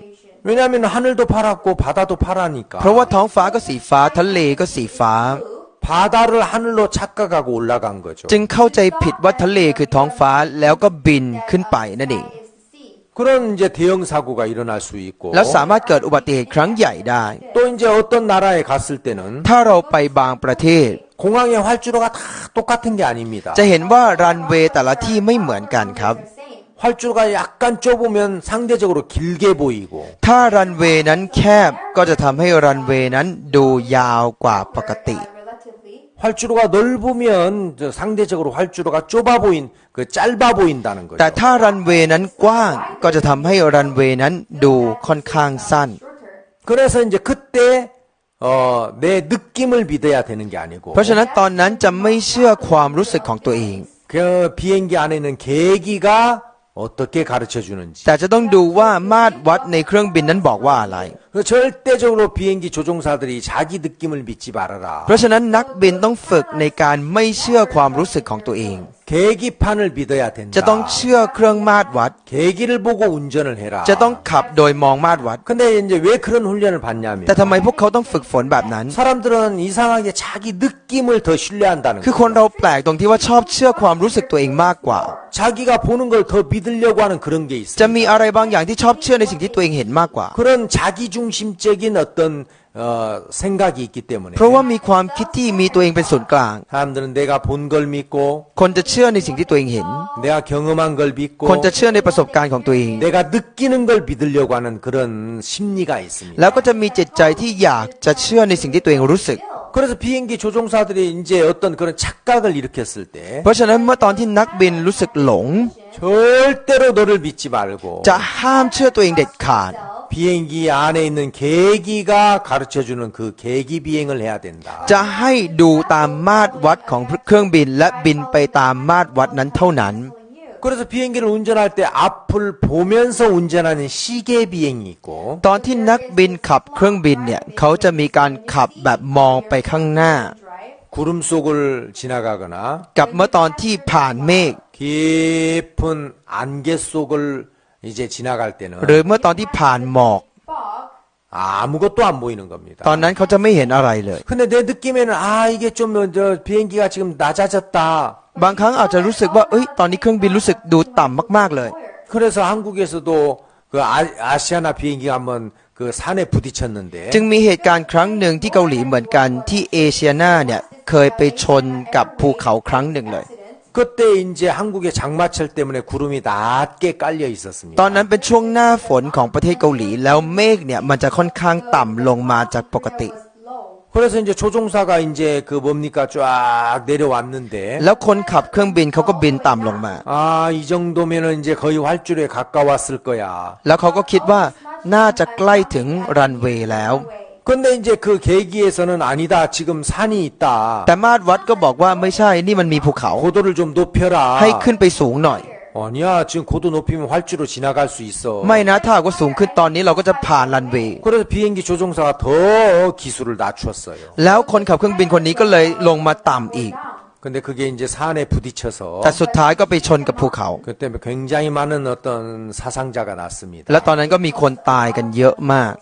왜냐하면 하늘도 파랗고 바다도 파라니까. เพราะว่าท้องฟ้าก็สีฟ้าทะเลก็สีฟ้า 바다를 하늘로 착각하고 올라간 거죠. จึงเข้าใจผิดว่าทะเลคือท้องฟ้าแล้วก็บินขึ้นไปนั่นเอง is the sea. 그런 이제 대형 사고가 일어날 수 있고 แล้วสามารถเกิดอุบัติเหตุครั้งใหญ่ได้ 또 이제 어떤 나라에 갔을 때는 ถ้าเราไปบางประเทศ 공항의 활주로가 다 똑같은 게 아닙니다. จะเห็นว่ารันเวย์แต่ละที่ไม่เหมือนกันครับ The same. 활주로가 약간 좁으면 상대적으로 길게 보이고 ถ้ารันเวย์นั้นแคบก็จะทำให้รันเวย์นั้นดูยาวกว่าปกติ Relatively. 활주로가 넓으면 상대적으로 활주로가 좁아 보인 그 짧아 보인다는 거죠. แต่ถ้ารันเวย์นั้นกว้างก็จะทำให้รันเวย์นั้นดูค่อนข้างสั้น Shorter. 그래서 이제 그때 내 느낌을 믿어야 되는 게 아니고 เพราะฉะนั้นตอนนั้นจะไม่เชื่อความรู้สึกของตัวเอง 그 비행기 안에 있는 계기가 어떻게 가르쳐 주는지 แต่จะต้องดูว่ามาตรวัดในเครื่องบินนั้นบอกว่าอะไร 그 절대적으로 비행기 조종사들이 자기 느낌을 믿지 말아라. เพราะฉะนั้นนักบินต้องฝึกในการไม่เชื่อความรู้สึกของตัวเอง 계기판을 믿어야 จะต้อง 된다. เชื่อเครื่องมาตรวัด 계기를 보고 운전을 해라. จะต้องขับโดยมองมาตรวัด 근데 이제 왜 그런 훈련을 받냐면 แต่ทำไมพวกเขาต้องฝึกฝนแบบนั้น 사람들은 이상하게 자기 느낌을 더 신뢰한다는 คือ 거예요. คนเราแปลกตรงที่ว่าชอบเชื่อความรู้สึกตัวเองมากกว่า 자기가 보는 걸 더 믿으려고 하는 그런 게 จะ 있어요. มีอะไรบางอย่างที่ชอบเชื่อในสิ่งที่ตัวเองเห็นมากกว่า 그런 자기중심적인 어떤 생각이 있기 때문에 เพราะว่ามีความคิดที่มีตัวเองเป็นศูนย์กลาง 사람들은 내가 본 걸 믿고 คนจะเชื่อในสิ่งที่ตัวเองเห็น 내가 경험한 걸 믿고 คนจะเชื่อในประสบการณ์ของตัวเอง 내가 느끼는 걸 믿으려고 하는 그런 심리가 있습니다. แล้วก็จะมีจิตใจที่อยากจะเชื่อในสิ่งที่ตัวเองรู้สึก 그래서 비행기 조종사들이 이제 어떤 그런 착각을 일으켰을 때 เพราะฉะนั้นเมื่อตอนที่นักบินรู้สึกหลง 절대로 너를 믿지 말고 จะห้ามเชื่อตัวเองเด็ดขาด 비행기 안에 있는 계기가 가르쳐주는 그 계기 비행을 해야 된다. จะให้ดูตามมาตรวัดของเครื่องบินและบินไปตามมาตรวัดนั้นเท่านั้น 그래서 비행기를 운전할 때 앞을 보면서 운전하는 시계 비행이 있고 ตอนที่นักบินขับเครื่องบินเนี่ยเขาจะมีการขับแบบมองไปข้างหน้า Drive. 구름 속을 지나가거나 กับเมื่อตอนที่ผ่านเมฆ 깊은 안개 속을 이제 지나갈 때는 หรือเมื่อตอนที่ผ่านหมอก Fog. 아무것도 안 보이는 겁니다. ตอนนั้นเขาจะไม่เห็นอะไรเลย 근데 내 느낌에는 이게 좀 비행기가 지금 낮아졌다. บางครั้งอาจจะรู้สึกว่าเอ้ยตอนนี้เครื่องบินรู้สึกดูต่ำมากๆเลย 그래서 한국에서도 그 아시아나 비행기가 한번 그 산에 부딪혔는데 จึงมีเหตุการณ์ครั้งหนึ่งที่เกาหลีเหมือนกันที่เอเชียนาเนี่ยเคยไปชนกับภูเขาครั้งหนึ่งเลย 그때 이제 한국의 장마철 때문에 구름이 낮게 깔려 있었습니다. ตอนนั้นเป็นช่วงหน้าฝนของประเทศเกาหลีแล้วเมฆเนี่ยมันจะค่อนข้างต่ำลงมาจากปกติ Was low. 그래서 이제 조종사가 이제 그 뭡니까 쫙 내려왔는데 แล้วคนขับเครื่องบินเขาก็บินต่ำลงมา 이 정도면은 이제 거의 활주로에 가까웠을 거야. แล้วเขาก็คิดว่าน่าจะใกล้ถึงรันเวย์แล้ว 근데 이제 그 계기에서는 아니다. 지금 산이 있다. แต่มาตรวัดก็บอกว่าไม่ใช่นี่มันมีภูเขา 고도를 좀 높여라. ให้ขึ้นไปสูงหน่อย 아니야. 지금 고도 높이면 활주로 지나갈 수 있어. ไม่นะถ้าหากว่าสูงขึ้นตอนนี้เราก็จะผ่านรันเวย์ 그래서 비행기 조종사가 더 기술을 낮췄어요. แล้วคนขับเครื่องบินคนนี้ก็เลยลงมาต่ำอีก 근데 그게 이제 산에 부딪혀서 แต่สุดท้ายก็ไปชนกับภูเขา 그때 굉장히 많은 어떤 사상자가 났습니다. และตอนนั้นก็มีคนตายกันเยอะมาก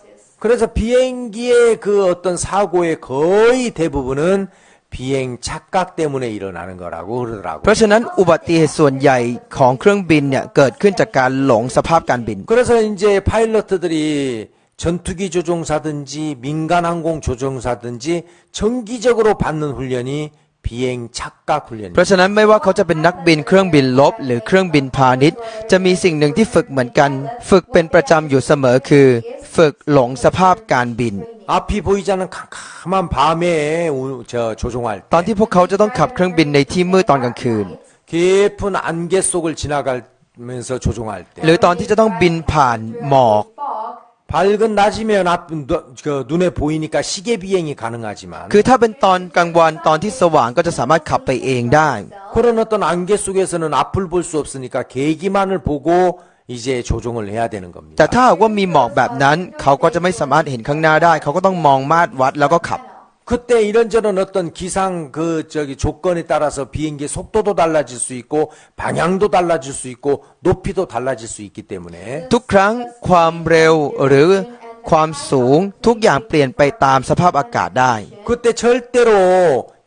그래서 비행기의 그 어떤 사고의 거의 대부분은 비행 착각 때문에 일어나는 거라고 เพ 그러더라고요. ราะฉะนั้นอุบัติเหตุส่วนใหญ่ของเครื่องบินเนี่ยเกิดขึ้นจากการหลงสภาพการบิน 그래서 이제 파일럿들이 전투기 조종사든지 민간 항공 조종사든지 정기적으로 받는 훈련이 비행 착각 เพ 훈련입니다. ราะฉะนั้นไม่ว่าเขาจะเป็นนักบินเครื่องบินลบหรือเครื่องบินพาณิชย์จะมีสิ่งหนึ่งที่ฝึกเหมือนกัน ฝึกเป็นประจำอยู่เสมอคือ ฝึกหลงสภาพการบิน 앞이 보이지 않는 캄캄한 밤에 조종할 ตอนที่พวกเขาจะต้องขับเครื่องบินในที่มืดตอนกลางคืน 깊은 안개 속을 지나가면서 조종할 때 หรือตอนที่จะต้องบินผ่านหมอก Fog. 밝은 낮이면 눈에 보이니까 시계 비행이 가능하지만 คือถ้าเป็นตอนกลางวันตอนที่สว่างก็จะสามารถขับไปเองได้ 그런 어떤 안개 속에서는 앞을 볼 수 없으니까 계기만을 보고 이제 조종을 해야 되는 แต่ 겁니다. ถ้าหากว่ามีหมอกแบบนั้น เขาก็จะไม่สามารถเห็นข้างหน้าได้ เขาก็ต้องมองมาตรวัดแล้วก็ขับ 그때 이런저런 어떤 기상 조건에 따라서 비행기 속도도 달라질 수 있고 방향도 달라질 수 있고 높이도 달라질 수 있기 때문에 ทุกครั้งความเร็วหรือความสูงทุกอย่างเปลี่ยนไปตามสภาพอากาศได้ 그때 절대로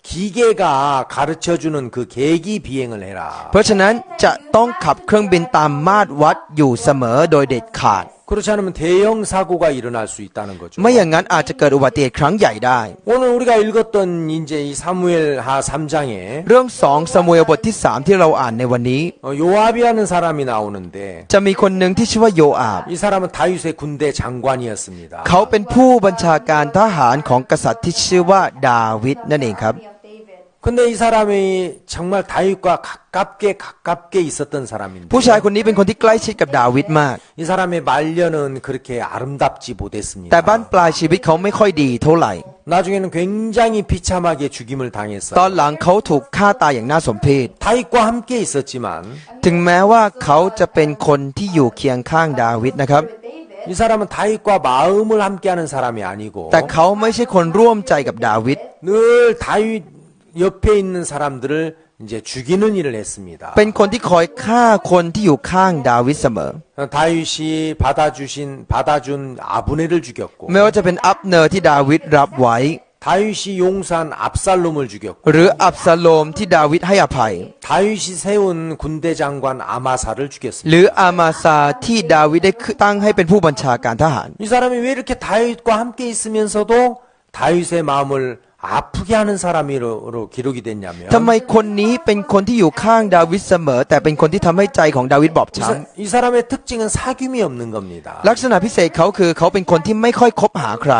기계가 가르쳐주는 그 계기 비행을 해라. เพราะฉะนั้นจะต้องขับเครื่องบินตามมาตรวัดอยู่เสมอโดยเด็ดขาด 그렇지 않으면 대형 사고가 일어날 수 있다는 거죠. ไม่อย่างนั้นอาจจะเกิดอุบัติเหตุครั้งใหญ่ได้ 오늘 우리가 읽었던 이제 이 사무엘 하 3장에 เรื่อง2ซามูเอลบทที่ 3 ที่เราอ่านในวันนี้ 요압이라는 사람이 나오는데 จะมีคนหนึ่งที่ชื่อว่าโยอาบ 이 사람은 다윗의 군대 장관이었습니다. เขาเป็นผู้บัญชาการทหารของกษัตริย์ที่ชื่อว่าดาวิดนั่นเองครับ Of David. 근데 이 사람이 정말 다윗과 가깝게 있었던 사람인데 ผู้ชายคนนี้เป็นคนที่ใกล้ชิดกับดาวิดมาก 이 사람의 말년은 그렇게 아름답지 แต่ 못했습니다. บ้านปลายชีวิตเขาไม่ค่อยดีเท่าไหร่ 나중에는 굉장히 비참하게 죽임을 ตอน 당했어요. หลังเขาถูกฆ่าตายอย่างน่าสมเพช 다윗과 함께 있었지만 ถึงแม้ว่าเขาจะเป็นคนที่อยู่เคียงข้างดาวิดนะครับ With David. 이 사람은 다윗과 마음을 함께하는 사람이 아니고 แต่เขาไม่ใช่คนร่วมใจกับดาวิด 늘 다윗 옆에 있는 사람들을 이제 죽이는 일을 했습니다. เป็นคนที่คอยฆ่าคนที่อยู่ข้างดาวิดเสมอ 다윗이 받아준 아브넬을 죽였고 ไม่ว่าจะเป็นอับเนอร์ที่ดาวิดรับไว้ 다윗이 용서한 압살롬을 죽였고 หรืออับซาโลมที่ดาวิดให้อภัย 다윗이 세운 군대 장관 아마사를 죽였습니다. หรืออามาซาที่ดาวิดได้ตั้งให้เป็นผู้บัญชาการทหาร 이 사람이 왜 이렇게 다윗과 함께 있으면서도 다윗의 마음을 아프게 하는 사람으로 기록이 됐냐면 ทำไมคนนี้เป็นคนที่อยู่ข้างดาวิดเสมอ แต่เป็นคนที่ทำให้ใจของดาวิดบอบช้ 이 사람의 특징은 사귐이 없는 겁니다. ำลักษณะพิเศษเขาคือเขาเป็นคนที่ไม่ค่อยคบหาใคร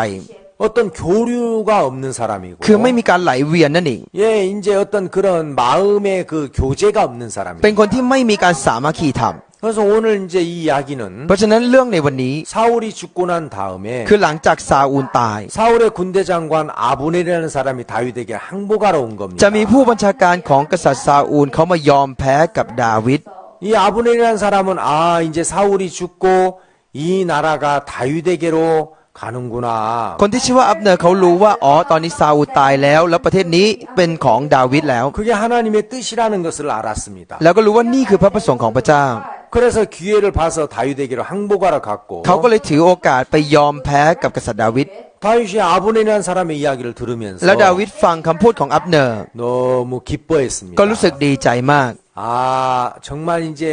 어떤 교류가 없는 사람이고 คือไม่มีการไหลเวียนนั่นเอง 예, 이제 어떤 그런 마음의 그 교제가 없는 เป็น 사람입니다. คนที่ไม่มีการสามัคคีธรรม 그래서 오늘 이제 이 이야기는 เพราะฉะนั้นเรื่องในวันนี้ 사울이 죽고 난 다음에 คือหลังจากซาอูลตาย 사울의 군대 장관 아브넬이라는 사람이 다윗에게 항복하러 온 จะ 겁니다. มีผู้บัญชาการของกษัตริย์ซาอูลเขามายอมแพ้กับดาวิด 이 아브넬이라는 사람은 이제 사울이 죽고 이 나라가 다윗에게로 가는구나. คนที่ชื่อว่าอับเนอร์เขารู้ว่าอ๋อตอนนี้ซาอูลตายแล้ว แล้วประเทศนี้เป็นของดาวิดแล้ว 그게 하나님의 뜻이라는 것을 알았습니다. แล้วก็รู้ว่านี่คือพระประสงค์ของพระเจ้า 그래서 기회를 봐서 다윗에게로 항복하러 갔고 เขาก็เลยถือโอกาสไปยอมแพ้กับกษัตริย์ดาวิด 다윗이 아브넬이라는 사람의 이야기를 들으면서 แล้วดาวิดฟังคำพูดของอับเนอร์ 너무 기뻐했습니다. ก็รู้สึกดีใจมาก 정말 이제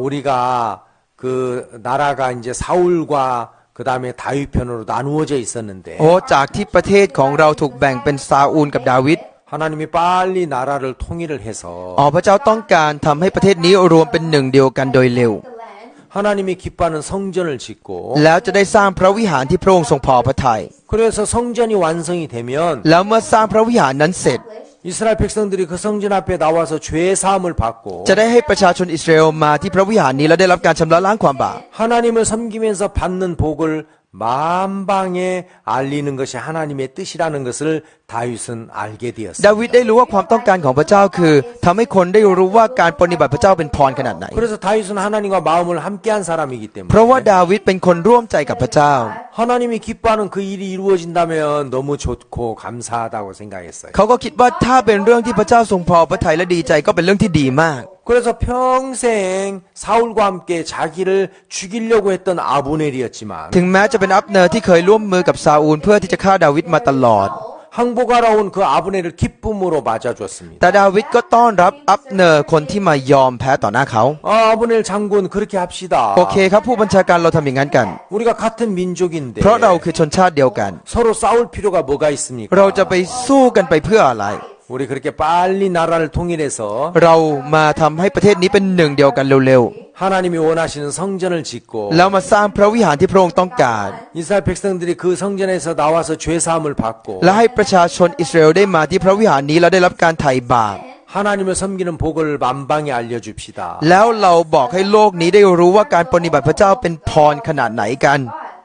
우리가 그 나라가 이제 사울과 그 다음에 다윗 편으로 나누어져 있었는데 โอ้จากที่ประเทศของเราถูกแบ่งเป็นซาอูลกับดาวิด 하나님이 빨리 나라를 통일을 해서 อ๋อพระเจ้าต้องการทำให้ประเทศนี้รวมเป็นหนึ่งเดียวกันโดยเร็ว The land. 하나님이 기뻐하는 성전을 짓고 แล้วจะได้สร้างพระวิหารที่พระองค์ทรงพอพระทัย 그래서 성전이 완성이 되면 แล้วเมื่อสร้างพระวิหารนั้นเสร็จ 이스라엘 백성들이 그 성전 앞에 나와서 죄 사함을 받고 จะได้ให้ประชาชนอิสราเอลมาที่พระวิหารนี้แล้วได้รับการชำระล้างความบาป 하나님을 섬기면서 받는 복을 만방에 알리는 것이 하나님의 뜻이라는 것을 다윗은 알게 ดา 되었습니다. วิดได้รู้ว่าความต้องการของพระเจ้าคือทำให้คนได้รู้ว่าการปฏิบัติพระเจ้าเป็นพรขนาดไหน 그래서 다윗은 하나님과 마음을 함께한 사람이기 เพราะว่า 때문에 ดาวิดเป็นคนร่วมใจกับพระเจ้า 하나님이 기뻐하는 그 일이 이루어진다면 너무 좋고 감사하다고 생각했어요. เขาก็คิดว่าถ้าเป็นเรื่องที่พระเจ้าทรงพอพระทัยและดีใจก็เป็นเรื่องที่ดีมาก 그래서 평생 사울과 함께 자기를 죽이려고 했던 아브넬이었지만 ถึงแม้จะเป็นอับเนอร์ที่เคยร่วมมือกับซาอูลเพื่อที่จะฆ่าดาวิดมาตลอด 항복하러 온 그 아브넬을 기쁨으로 맞아줬습니다. แต่ดาวิดก็ต้อนรับอับเนอร์คนที่มายอมแพ้ต่อหน้าเขา 아브넬 장군 그렇게 합시다. โอเคครับผู้บัญชาการเราทำอย่างนั้นกัน 우리가 같은 민족인데 เพราะเราคือชนชาติเดียวกัน 서로 싸울 필요가 뭐가 있습니까? เราจะไปสู้กันไปเพื่ออะไร 우리 그렇게 빨리 나라를 통일해서 เรามาทำให้ประเทศนี้เป็นหนึ่งเดียวกันเร็ว 하나님이 원하시는 성전을 짓고 ๆแล้วมาสร้างพระวิหารที่พระองค์ต้องการ 이스라엘 백성들이 그 성전에서 나와서 죄 사함을 받고 และให้ประชาชนอิสราเอลได้มาที่พระวิหารนี้แล้วได้รับการไถ่บาป 하나님을 섬기는 복을 만방에 알려줍시다. แล้วเราบอกให้โลกนี้ได้รู้ว่าการปฏิบัติพระเจ้าเป็นพรขนาดไหนกัน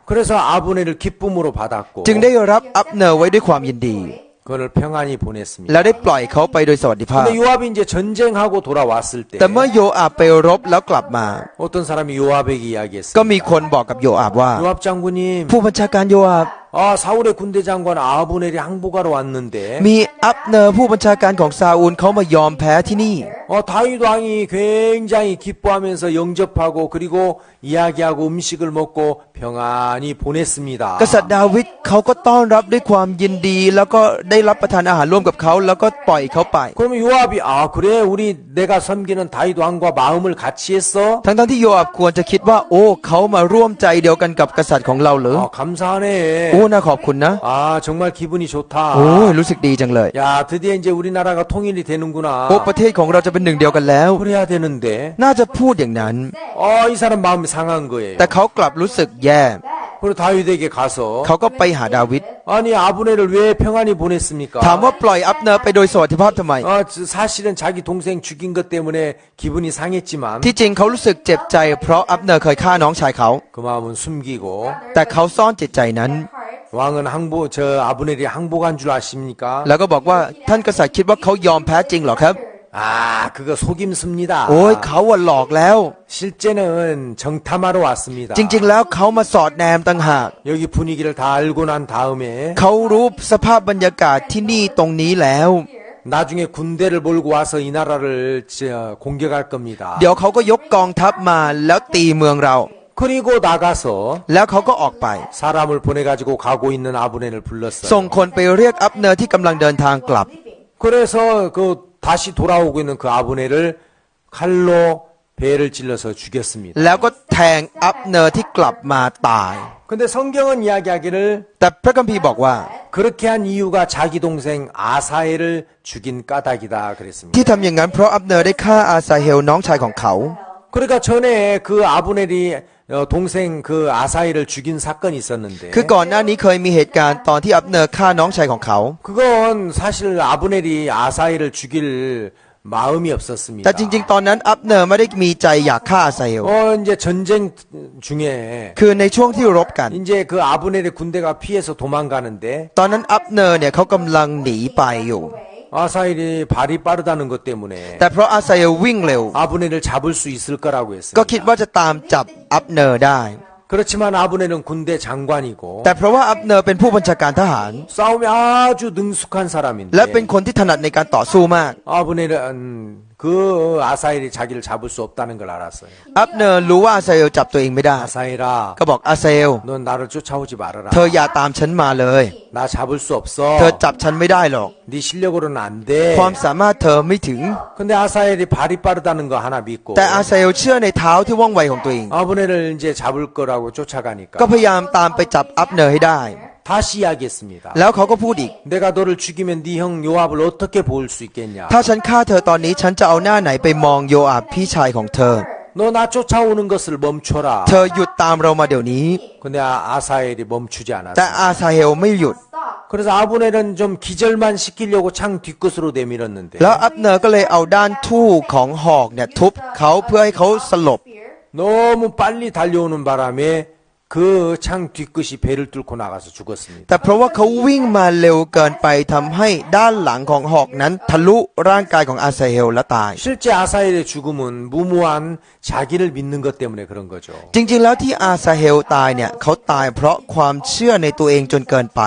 그래서 아브넬을 기쁨으로 받았고 จึงได้รับอับเนอร์ไว้ด้วยความยินดี 그를 평안히 보냈습니다. แล้วได้ปล่อยเขาไปโดยสวัสดิภาพ 근데 요압이 이제 전쟁하고 돌아왔을 때 แต่เมื่อโยอาบไปรบแล้วกลับมา 어떤 사람이 요압에게 ก็ 이야기했습니다. มีคนบอกกับโยอาบว่า 요압 장군님, ผู้บัญชาการโยอาบ 사울의 군대 장관 아브넬이 항복하러 왔는데 มีอับเนอร์ผู้บัญชาการของซาอูลเขามายอมแพ้ที่นี่ 다윗 왕이 굉장히 기뻐하면서 영접하고 그리고 이야기하고 음식을 먹고 평안히 보냈습니다. กษัตริย์ดาวิดเขาก็ต้อนรับด้วยความยินดี แล้วก็ได้รับประทานอาหารร่วมกับเขาแล้วก็ปล่อยเขาไป 그러면 요압이 그래 우리 내가 섬기는 다윗 왕과 마음을 같이 했어? ทั้งที่โยอาบควรจะคิดว่าโอ้เขามาร่วมใจเดียวกันกับกษัตริย์ของเราเหรอ 감사하네. โอ้น่าขอบคุณนะ 정말 기분이 좋다. โอ้ยรู้สึกดีจังเลย 야 드디어 이제 우리나라가 통일이 되는구나. โอ้ประเทศของเราจะเป็นหนึ่งเดียวกันแล้ว 그래야 되는데 น่าจะพูดอย่างนั้น 이 사람 마음이 상한 거예요. แต่เขากลับรู้สึกแย่ 그리고 다윗에게 가서 เขาก็ไปหาดาวิด 아니 아브넬을 왜 평안히 보냈습니까? ถามว่าปล่อยอับเนอร์ไปโดยสวัสดิภาพทำไม 사실은 자기 동생 죽인 것 때문에 기분이 상했지만 ที่จริงเขารู้สึกเจ็บใจเพราะอับเนอร์เคยฆ่าน้องชายเขา 그 마음은 숨기고 แต่เขาซ่อนจิตใจนั้น 왕은 아브넬이 항복한 줄 아십니까? แล้วก็บอกว่าท่านกษัตริย์คิดว่าเขายอมแพ้จริงเหรอครับ 그거 속임수입니다. โอ้ยเขาว่าหลอกแล้ว 실제는 정탐하러 왔습니다. จริงๆแล้วเขามาสอดแนมต่างหาก 여기 분위기를 다 알고 난 다음에 เขารู้สภาพบรรยากาศที่นี่ตรงนี้แล้ว 나중에 군대를 몰고 와서 이 나라를 공격할 겁니다. เดี๋ยวเขาก็ยกกองทัพมาแล้วตีเมืองเรา 그리고 나가서 แล้วเขาก็ออกไป 사람을 보내가지고 가고 있는 아브넬을 불렀어요. ส่งคนไปเรียกอับเนอร์ที่กำลังเดินทางกลับ 그래서 다시 돌아오고 있는 그 아브넬을 칼로 배를 찔러서 죽였습니다. แล้วก็แทงอับเนอร์ที่กลับมาตาย 근데 성경은 이야기하기를 แต่พระคัมภีร์บอกว่า 그렇게 한 이유가 자기 동생 아사엘을 죽인 까닭이다 그랬습니다. ที่ทำอย่างนั้นเพราะอับเนอร์ได้ฆ่าอาซาเฮลน้องชายของเขา 그러니까 전에 그 아브넬이 동생 그 아사엘을 죽인 사건이 있었는데 คือก่อนหน้านี้เคยมีเหตุการณ์ตอนที่อับเนอร์ฆ่าน้องชายของเขา 그건 사실 아브넬이 아사엘을 죽일 마음이 없었습니다. แต่จริงๆ ตอนนั้นอับเนอร์ไม่ได้มีใจอยากฆ่าอาซาเฮล 이제 전쟁 중에 คือในช่วงที่รบกัน 이제 그 아브넬의 군대가 피해서 도망가는데 ตอนนั้นอับเนอร์เนี่ยเขากำลังหนีไปอยู่ 아사엘이 발이 빠르다는 것 때문에 แต่เพราะอาซาเฮลวิ่งเร็ว 아브넬을 잡을 수 있을 거라고 ก็ 했습니다. คิดว่าจะตามจับอับเนอร์ได้ 그렇지만 아브넬은 군대 장관이고 แต่เพราะว่าอับเนอร์เป็นผู้บัญชาการทหาร 싸움에 아주 능숙한 และเป็น 사람인데 คนที่ถนัดในการต่อสู้มาก 아브넬은 그 아사엘이 자기를 잡을 수 없다는 걸 알았어요. อับเนอร์รู้ว่าอาซาเฮลจับตัวเองไม่ได้ 아사엘아, ก็บอกอาซาเฮล 넌 나를 쫓아오지 말아라. เธออย่าตามฉันมาเลย 나 잡을 수 없어. เธอจับฉันไม่ได้หรอก 네 실력으로는 안 돼. ความสามารถเธอไม่ถึง 근데 아사엘이 발이 빠르다는 거 하나 믿고 แต่อาซาเฮลเชื่อในเท้าที่ว่องไวของตัวเอง 아브넬을 이제 잡을 거라고 쫓아가니까 ก็พยายามตามไปจับอับเนอร์ให้ได้ 다시 이야기했습니다. แล้วเขาก็พูดอีก 내가 너를 죽이면 네 형 요압을 어떻게 볼 수 있겠냐? ถ้าฉันฆ่าเธอตอนนี้ฉันจะเอาหน้าไหนไปมองโยอาบพี่ชายของเธอ 너 나 쫓아오는 것을 멈춰라. เธอหยุดตามเรามาเดี๋ยวนี้ 근데 아사엘이 멈추지 แต่ 않았어요. อาซาเฮลไม่หยุด 그래서 아브넬은 좀 기절만 시키려고 창 뒤끝으로 내밀었는데 แล้วอับเนอร์ก็เลยเอาด้านทู่ของหอกเนี่ยทุบเขาเพื่อให้เขาสลบ 너무 빨리 달려오는 바람에 그 창 뒤끝이 배를 뚫고 나가서 죽었습니다. แต่เพราะว่าเขาวิ่งมาเร็วเกินไปทำให้ด้านหลังของหอกนั้นทะลุร่างกายของอาซาเฮลและตาย 실제 아사엘의 죽음은 무모한 자기를 믿는 것 때문에 그런 거죠. จริงๆแล้วที่อาซาเฮลตายเนี่ยเขาตายเพราะความเชื่อในตัวเองจนเกินไป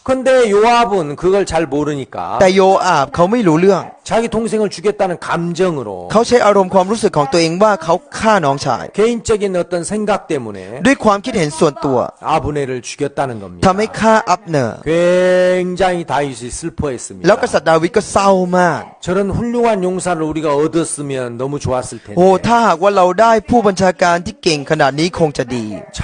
근데 요압은 그걸 잘 모르니까 แต่โยอาบเขาไม่รู้เรื่อง 자기 동생을 죽였다는 감정으로 เขาใช้อารมณ์ความรู้สึกของตัวเองว่าเขาฆ่าน้องชาย 개인적인 어떤 생각 때문에 ด้วยความคิดเห็นส่วนตัว 아브넬을 죽였다는 겁니다. ทำให้ฆ่าอับเนอร์ 굉장히 다윗이 슬퍼했습니다. แล้วกษัตริย์ดาวิดก็เศร้ามาก 저런 훌륭한 용사를 우리가 얻었으면 너무 좋았을 โอ้ 텐데 ถ้าหากว่าเราได้ผู้บัญชาการที่เก่งขนาดนี้คงจะดี 참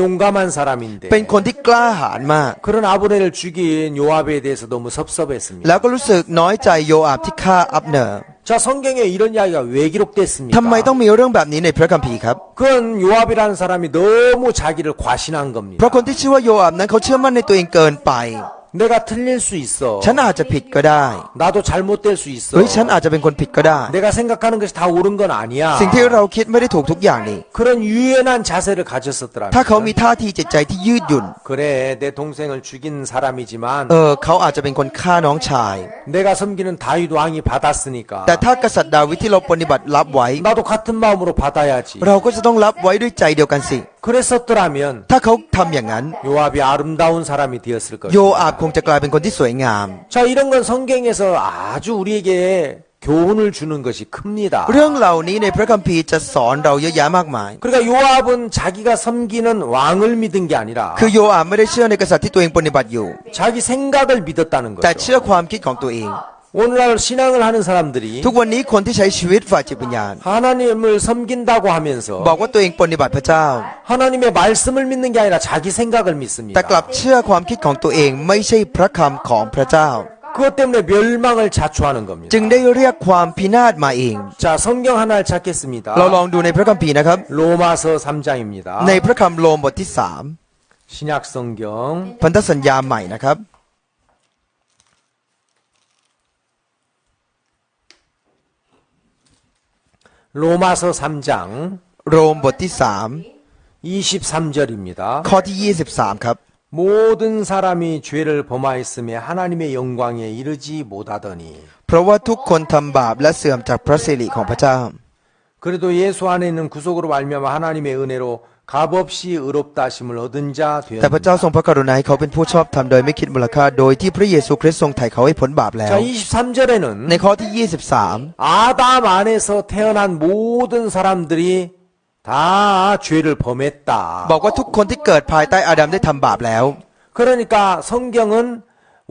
용감한 사람인데 เป็นคนที่กล้าหาญมาก 그런 아브넬을 죽인 요압에 대해서 너무 섭섭했습니다. แล้วก็รู้สึกน้อยใจโยอาบที่ฆ่าอับเนอร์ 자, 성경에 이런 이야기가 왜 기록됐습니까? ทำไมต้องมีเรื่องแบบนี้ในพระคัมภีร์ครับ 그건 요압이라는 사람이 너무 자기를 과신한 เพ 겁니다. ราะคนที่ชื่อว่าโยอาบนั้นเขาเชื่อมั่นในตัวเองเกินไป 내가 틀릴 수 있어. ฉันอาจจะผิดก็ได้ 나도 잘못될 수 있어. เฮ้ยฉันอาจจะเป็นคนผิดก็ได้ 내가 생각하는 것이 다 옳은 건 아니야. สิ่งที่เราคิดไม่ได้ถูกทุกอย่างนี่ 그런 유연한 자세를 가졌었더라면 ถ้าเขามีท่าทีจิตใจที่ยืดหยุ่น 그래 내 동생을 죽인 사람이지만 เขาอาจจะเป็นคนฆ่าน้องชาย 내가 섬기는 다윗 왕이 받았으니까 แต่ถ้ากษัตริย์ดาวิดที่เราปฏิบัติรับไว้ 나도 같은 마음으로 받아야지. เราก็จะต้องรับไว้ด้วยใจเดียวกันสิ 그 그랬었더라면 ถ้าเขาทำอย่างนั้น 요압이 아름다운 사람이 되었을 โยอาบ 것입니다. คงจะกลายเป็นคนที่สวยงาม 자, 이런 건 성경에서 아주 우리에게 교훈을 주는 것이 큽니다. เรื่องเหล่านี้ในพระคัมภีร์จะสอนเราเยอะแยะมากมาย 그러니까 요압은 자기가 섬기는 왕을 믿은 게 아니라 คือโยอาบไม่ได้เชื่อในกษัตริย์ที่ตัวเองปฏิบัติอยู่ 자기 생각을 믿었다는 แต่ 거죠. เชื่อความคิดของตัวเอง 오늘날 신앙을 하는 사람들이 ทุกวันนี้คนที่ใช้ชีวิตฝ่ายจิตวิญญาณ 하나님을 섬긴다고 하면서 บอกว่าตัวเองปฏิบัติพระเจ้า 하나님의 말씀을 믿는 게 아니라 자기 생각을 แต่ 믿습니다. กลับเชื่อความคิดของตัวเองไม่ใช่พระคำของพระเจ้า 그것 때문에 멸망을 자초하는 겁니다. จึงได้เรียกความพินาศมาเอง 자, 성경 하나를 찾겠습니다. เราลองดูในพระคัมภีร์นะครับ 로마서 3장입니다. ในพระคำโรมบทที่ 신약 성경 3 พันธสัญญาใหม่นะครับ 로마서 3장 โรมบทที่ 23절입니다. 3 ข้อที่ 23 ครับ 모든 사람이 죄를 범하였음에 하나님의 영광에 이르지 못하더니 เพราะว่าทุกคนทำบาปและเสื่อมจากพระสิริของพระเจ้า 그래도 예수 안에 있는 구속으로 말미암아 하나님의 은혜로 값없이 의롭다 하심을 얻은 자 แต่พระเจ้า 되었습니다. ทรงพระกรุณาให้เขาเป็นผู้ชอบธรรมโดยไม่คิดมูลค่าโดยที่พระเยซูคริสต์ทรงไถ่เขาให้พ้นบาปแล้ว 자, 23절에는 ในข้อที่ 23 아담 안에서 태어난 모든 사람들이 다 죄를 범했다. บอกว่าทุกคนที่เกิดภายใต้อาดัมได้ทำบาปแล้ว 그러니까 성경은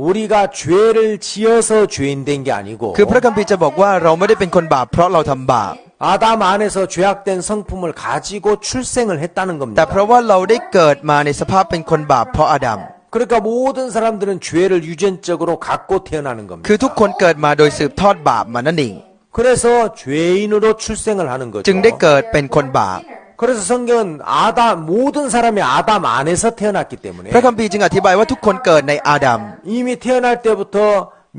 우리가 죄를 지어서 죄인 된 게 아니고 คือพระคัมภีร์จะบอกว่าเราไม่ได้เป็นคนบาปเพราะเราทำบาป 아담 안에서 죄악된 성품을 가지고 출생을 했다는 แต่ 겁니다. เพราะว่าเราได้เกิดมาในสภาพเป็นคนบาปเพราะอาดัม 그러니까 모든 사람들은 죄를 유전적으로 갖고 태어나는 겁니다. คือทุกคนเกิดมาโดยสืบทอดบาปมานั่นเอง 그래서 죄인으로 출생을 하는 거죠. จึงได้เกิดเป็นคนบาป 그래서 성경은 모든 사람이 아담 안에서 태어났기 때문에 พระคัมภีร์จึงอธิบายว่าทุกคนเกิดในอาดัม 이미 태어날 때부터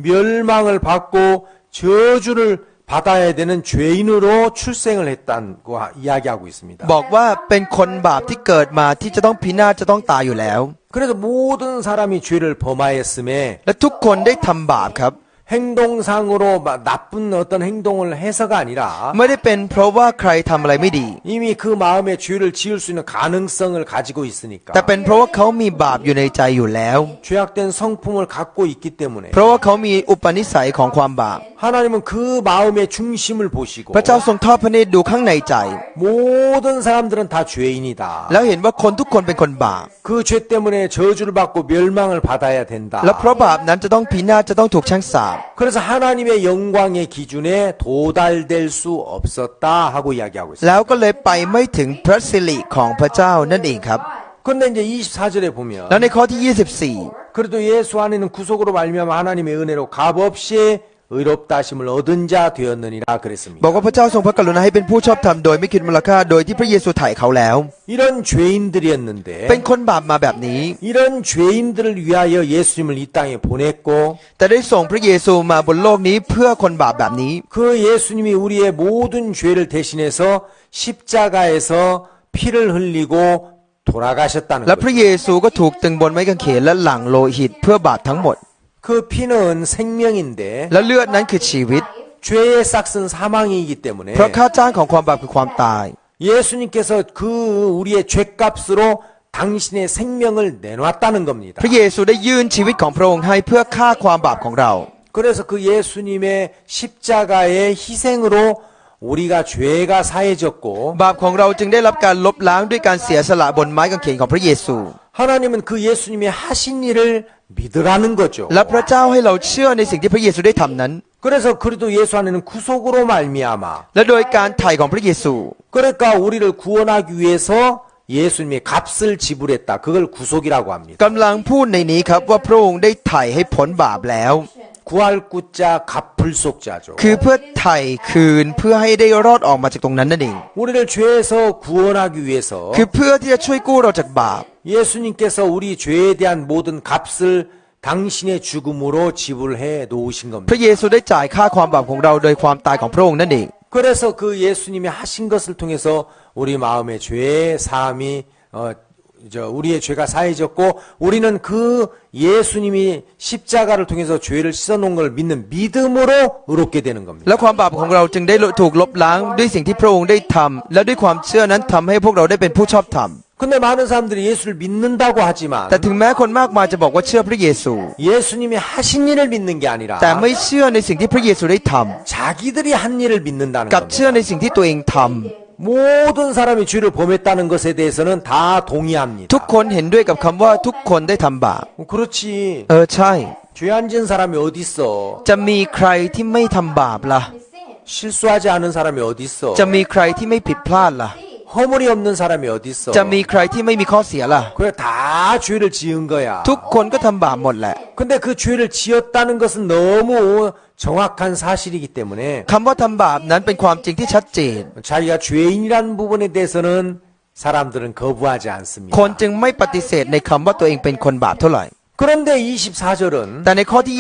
멸망을 받고 저주를 받아야 되는 죄인으로 출생을 했다고 이야기하고 있습니다. บอกว่าเป็นคนบาปที่เกิดมาที่จะต้องพินาศจะต้องตายอยู่แล้ว 그래서 모든 사람이 죄를 범하였음에 และทุกคนได้ทำบาปครับ 행동상으로 나쁜 어떤 행동을 해서가 아니라 ไม่ได้เป็นเพราะว่าใครทำอะไรไม่ดี 이미 그 마음에 죄를 지을 수 있는 가능성을 가지고 있으니까 แต่เป็นเพราะว่าเขามีบาปอยู่ในใจอยู่แล้ว 죄악된 성품을 갖고 있기 때문에 เพราะว่าเขามีอุปนิสัยของความบาป 하나님은 그 마음의 중심을 보시고 พระเจ้าทรงทอดพระเนตรดูข้างในใจ 모든 사람들은 다 죄인이다. แล้วเห็นว่าคนทุกคนเป็นคนบาป 그 죄 때문에 저주를 받고 멸망을 받아야 된다. และเพราะบาปนั้นจะต้องพินาศจะต้องถูกช่างสาป 그래서 하나님의 영광의 기준에 도달될 수 없었다 하고 이야기하고 있습니다. แล้วก็เลยไปไม่ถึงพระสิริของพระเจ้านั่นเองครับ 그런데 이제 24절에 보면 แล้วในข้อที่ 그래도 예수 안에는 구속으로 말미암아 하나님의 은혜로 값없이 의롭다 하심을 얻은 자 되었느니라 24 그랬습니다. บอกว่าพระเจ้าทรงพระกรุณาให้เป็นผู้ชอบธรรมโดยไม่คิดมูลค่าโดยที่พระเยซูไถ่เขาแล้ว 이런 죄인들이었는데 เป็นคนบาปมาแบบนี้ 이런 죄인들을 위하여 예수님을 이 땅에 보냈고 แต่ได้ส่งพระเยซูมาบนโลกนี้เพื่อคนบาปแบบนี้ 그 예수님이 우리의 모든 죄를 대신해서 십자가에서 피를 흘리고 돌아가셨다는 และพ 거죠. ระเยซูก็ถูกตึงบนไม้กางเขนและหลั่งโลหิตเพื่อบาปทั้งหมด 그 피는 생명인데 และเลือดนั้นคือชีวิต 죄의 싹은 사망이기 때문에 เพราะค่าจ้างของความบาปคือความตาย 예수님께서 그 우리의 죄값으로 당신의 생명을 내놨다는 겁니다. พระเยซูได้ยื่นชีวิตของพระองค์ให้เพื่อฆ่าความบาปของเรา 그래서 그 예수님의 십자가의 희생으로 우리가 죄가 사해졌고 บาปของเราจึงได้รับการลบล้างด้วยการเสียสละบนไม้กางเขนของพระเยซู 하나님은 그 예수님이 하신 일을 믿으라는 거죠. และพระเจ้าให้เราเชื่อในสิ่งที่พระเยซูได้ทำนั้น 그래서 그래도 예수 안에는 구속으로 말미암아 และโดยการไถ่ของพระเยซู 그러니까 우리를 구원하기 위해서 예수님이 값을 지불했다. 그걸 구속이라고 합니다. กำลังพูดในนี้ครับว่าพระองค์ได้ไถ่ให้พ้นบาปแล้ว 구할 구자 갚을 속자죠. คือเพื่อไถ่คืนเพื่อให้ได้รอดออกมาจากตรงนั้นนั่นเอง 우리를 죄에서 구원하기 위해서 คือเพื่อที่จะช่วยกู้เราจากบาป 예수님께서 우리 죄에 대한 모든 값을 당신의 죽음으로 지불해 놓으신 พ 겁니다. ระเยซูได้จ่ายค่าความบาปของเราโดยความตายของพระองค์นั่นเอง 그래서 그 예수님이 하신 것을 통해서 우리 마음의 죄의 사함이 우리의 죄가 사해졌고 우리는 그 예수님이 십자가를 통해서 죄를 씻어놓은 걸 믿는 믿음으로 의롭게 되는 겁니다. และความบาปของเราจึงได้ถูกลบล้างด้วยสิ่งที่พระองค์ได้ทำและด้วยความเชื่อนั้นทำให้พวกเราได้เป็นผู้ชอบธรรม 근데 많은 사람들이 예수를 믿는다고 하지만 แต่ถึงแม้คนมากมายจะบอกว่าเชื่อพระเยซู 예수님이 하신 일을 믿는 게 아니라 แต่ไม่เชื่อในสิ่งที่พระเยซูได้ท 자기들이 한 일을 믿는다는 ำกับ 겁니다. เชื่อในสิ่งที่ตัวเองท 모든 사람이 죄를 범했다는 것에 대해서는 다 동의합니다. ำทุกคนเห็นด้วยกับคำว่าทุกคนได้ทำบาป 그렇지. ใช่ 죄 안 지은 사람이 어디 있어? จะมีใครที่ไม่ทำบาปล่ะ 실수하지 않은 사람이 어디 있어? จะมีใครที่ไม่ผิดพลาดล่ะ 허물이 없는 사람이 어디 있어? จะมีใครที่ไม่มีข้อเสียล่ะ 그래 다 죄를 지은 거야. ทุกคนก็ทำบาปหมดแหละ 근데 그 죄를 지었다는 것은 너무 정확한 사실이기 때문에 คำว่าทำบาปนั้นเป็นความจริงที่ชัดเจน 자기가 죄인이라는 부분에 대해서는 사람들은 거부하지 คน 않습니다. จึงไม่ปฏิเสธในคำว่าตัวเองเป็นคนบาปเท่าไหร่ 그런데 24절은 แต่ในข้อที่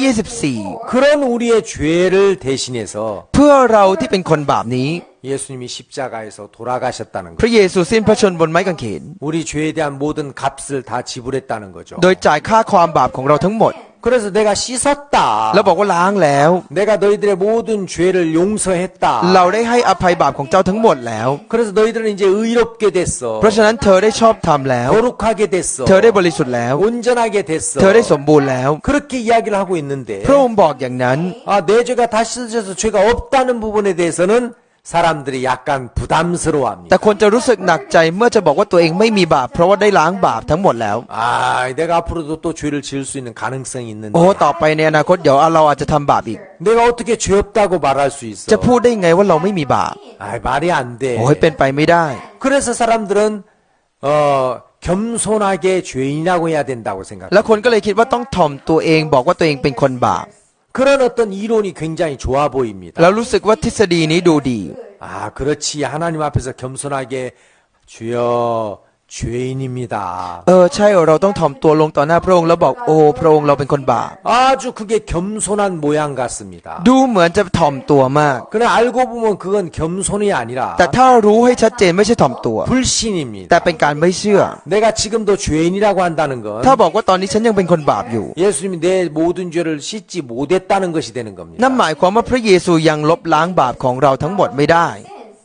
그런 우리의 죄를 대신해서 24 เพื่อเราที่เป็นคนบาปนี้ 예수님이 십자가에서 돌아가셨다는 พระ 거죠. เยซูสิ้นพระชนม์บนไม้กางเขน 우리 죄에 대한 모든 값을 다 지불했다는 거죠. โดยจ่ายค่าความบาปของเราทั้งหมด 그래서 내가 씻었다. แล้วบอกว่าล้างแล้ว 내가 너희들의 모든 죄를 용서했다. เราได้ให้อภัยบาปของเจ้าทั้งหมดแล้ว 그래서 너희들은 이제 의롭게 됐어. เพราะฉะนั้นเธอได้ชอบธรรมแล้ว 거룩하게 됐어. เธอได้บริสุทธิ์แล้ว 온전하게 됐어. เธอได้สมบูรณ์แล้ว 그렇게 이야기를 하고 있는데 พระองค์บอกอย่างนั้น 내 죄가 다 씻어져서 죄가 없다는 부분에 대해서는 사람들이 약간 부담스러워합니다. แต่คนจะรู้สึกหนักใจเมื่อจะบอกว่าตัวเองไม่มีบาปเพราะว่าได้ล้างบาปทั้งหมดแล้ว 내가 앞으로도 또 죄를 지을 수 있는 가능성이 있는데 โอ้ต่อไปในอนาคตเดี๋ยวเราอาจจะทำบาปอีก 내가 어떻게 죄 없다고 말할 수 있어? จะพูดได้ไงว่าเราไม่มีบาป 말이 안 돼. โอ้ยเป็นไปไม่ได้ 그래서 사람들은 겸손하게 죄인이라고 해야 된다고 แล้ว 생각해요. คนก็เลยคิดว่าต้องถ่อมตัวเองบอกว่าตัวเองเป็นคนบาป 그런 어떤 이론이 굉장히 좋아 보입니다. แล้วรู้สึกว่าทฤษฎีนี้ดูดี 그렇지. 하나님 앞에서 겸손하게 주여 죄인입니다. ใช่เราต้องถ่อมตัวลงต่อหน้าพระองค์แล้วบอกโอ้พระองค์เราเป็นคนบาป 아주 그게 겸손한 모양 같습니다. ดูเหมือนจะถ่อมตัวมาก 그러나 알고 보면 그건 겸손이 아니라 แต่ถ้ารู้ให้ชัดเจนไม่ใช่ถ่อมตัว 불신입니다. แต่เป็นการไม่เชื่อ 내가 지금도 죄인이라고 한다는 건 ถ้าบอกว่าตอนนี้ฉันยังเป็นคนบาปอยู่ 예수님이 내 모든 죄를 씻지 못했다는 것이 되는 겁니다. นั่นหมายความว่าพระเยซูยังลบล้างบาปของเราทั้งหมดไม่ได้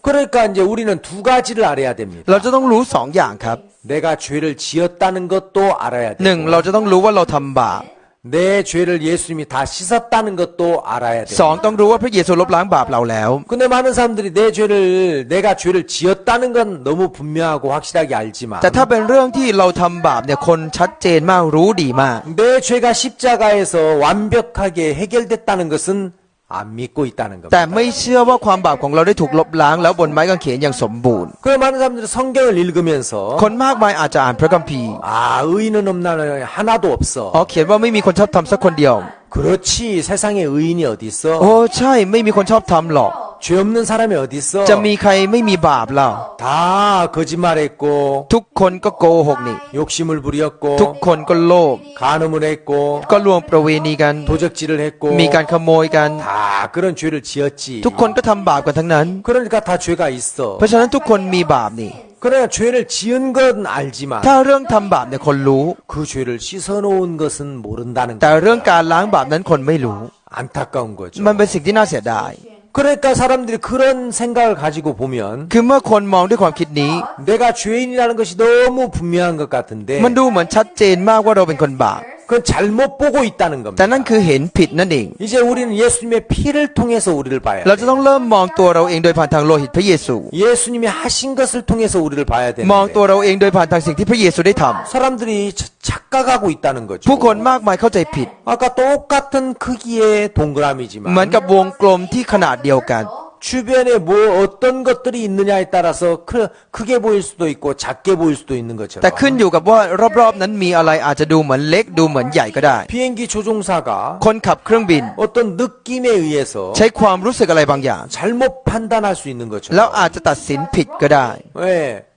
그러니까 이제 우리는 두 가지를 알아야 됩니다. เราจะต้องรู้สองอย่างครับ 내가 죄를 지었다는 것도 알아야 หนึ่ง 되고 เราจะต้องรู้ว่าเราทำบาป 내 죄를 예수님이 다 씻었다는 것도 알아야 สอง 됩니다. ต้องรู้ว่าพระเยซูลบล้างบาปเราแล้ว 근데 많은 사람들이 내가 죄를 지었다는 건 너무 분명하고 확실하게 알지만 แต่ถ้าเป็นเรื่องที่เราทำบาปเนี่ยคนชัดเจนมากรู้ดีมาก 내 죄가 십자가에서 완벽하게 해결됐다는 것은 안 믿고 있다는 แต่ 겁니다. ไม่เชื่อว่าความบาปของเราได้ถูกลบล้างแล้วบนไม้กางเขนอย่างสมบูรณ์ 그 많은 사람들이 성경을 읽으면서 คนมากมายอาจจะอ่านพระคัมภีร์ 의인은 없나 하나도 없어. เขียนว่าไม่มีคนชอบทำสักคนเดียว 그렇지. 세상에 의인이 어디 있어? ใช่ไม่มีคนชอบทำหรอก 죄 없는 사람이 어디 있어? จะมีใครไม่มีบาปล่ะ 다 거짓말했고 ทุกคนก็โกหกนี่ 욕심을 부렸고 ทุกคนก็โลภ 간음을 했고 ก็ล่วงประเวณีกัน 도적질을 했고 มีการขโมยกัน 다 그런 죄를 지었지. ทุกคนก็ทำบาปกันทั้งนั้น 그러니까 다 죄가 있어. เพราะฉะนั้นทุกคนมีบาปนี่ 그러나 죄를 지은 건 알지만 ถ้าเรื่องทำบาปเนี่ยคนรู้ 그 죄를 씻어놓은 것은 모른다는 แต่ 거. เรื่องการล้างบาปนั้นคนไม่รู้ 안타까운 거죠. มันเป็นสิ่งที่น่าเสียดาย 그러니까 사람들이 그런 생각을 가지고 보면 คือเมื่อคนมองด้วยความคิดนี้ 내가 죄인이라는 것이 너무 분명한 것 같은데 มันดูเหมือนชัดเจนมากว่าเราเป็นคนบาป 그건 잘못 보고 있다는 แต่ 겁니다. นั่นคือเห็นผิดนั่นเอง 이제 우리는 예수님의 피를 통해서 우리를 봐야 เรา 돼. จะต้องเริ่มมองตัวเราเองโดยผ่านทางโลหิตพระเยซู 예수님이 하신 것을 통해서 우리를 봐야 มองตัว 되는데 เราเองโดยผ่านทางสิ่งที่พระเยซูได้ทำ 사람들이 착각하고 있다는 거죠. ผู้คนมากมายเข้าใจผิด 아까 똑같은 크기의 เหมือน 동그라미지만 กับวงกลมที่ขนาดเดียวกัน 주변에 뭐 어떤 것들이 있느냐에 따라서 크게 보일 수도 있고 작게 보일 수도 있는 แต่ 것처럼 ขึ้นอยู่กับว่ารอบๆนั้นมีอะไรอาจจะดูเหมือนเล็กดูเหมือนใหญ่ก็ได้ 비행기 조종사가 คนขับเครื่องบิน 어떤 느낌에 의해서 ใช้ความรู้สึกอะไรบางอย่าง 잘못 판단할 수 있는 แล้ว 것처럼 อาจจะตัดสินผิดก็ได้ 예,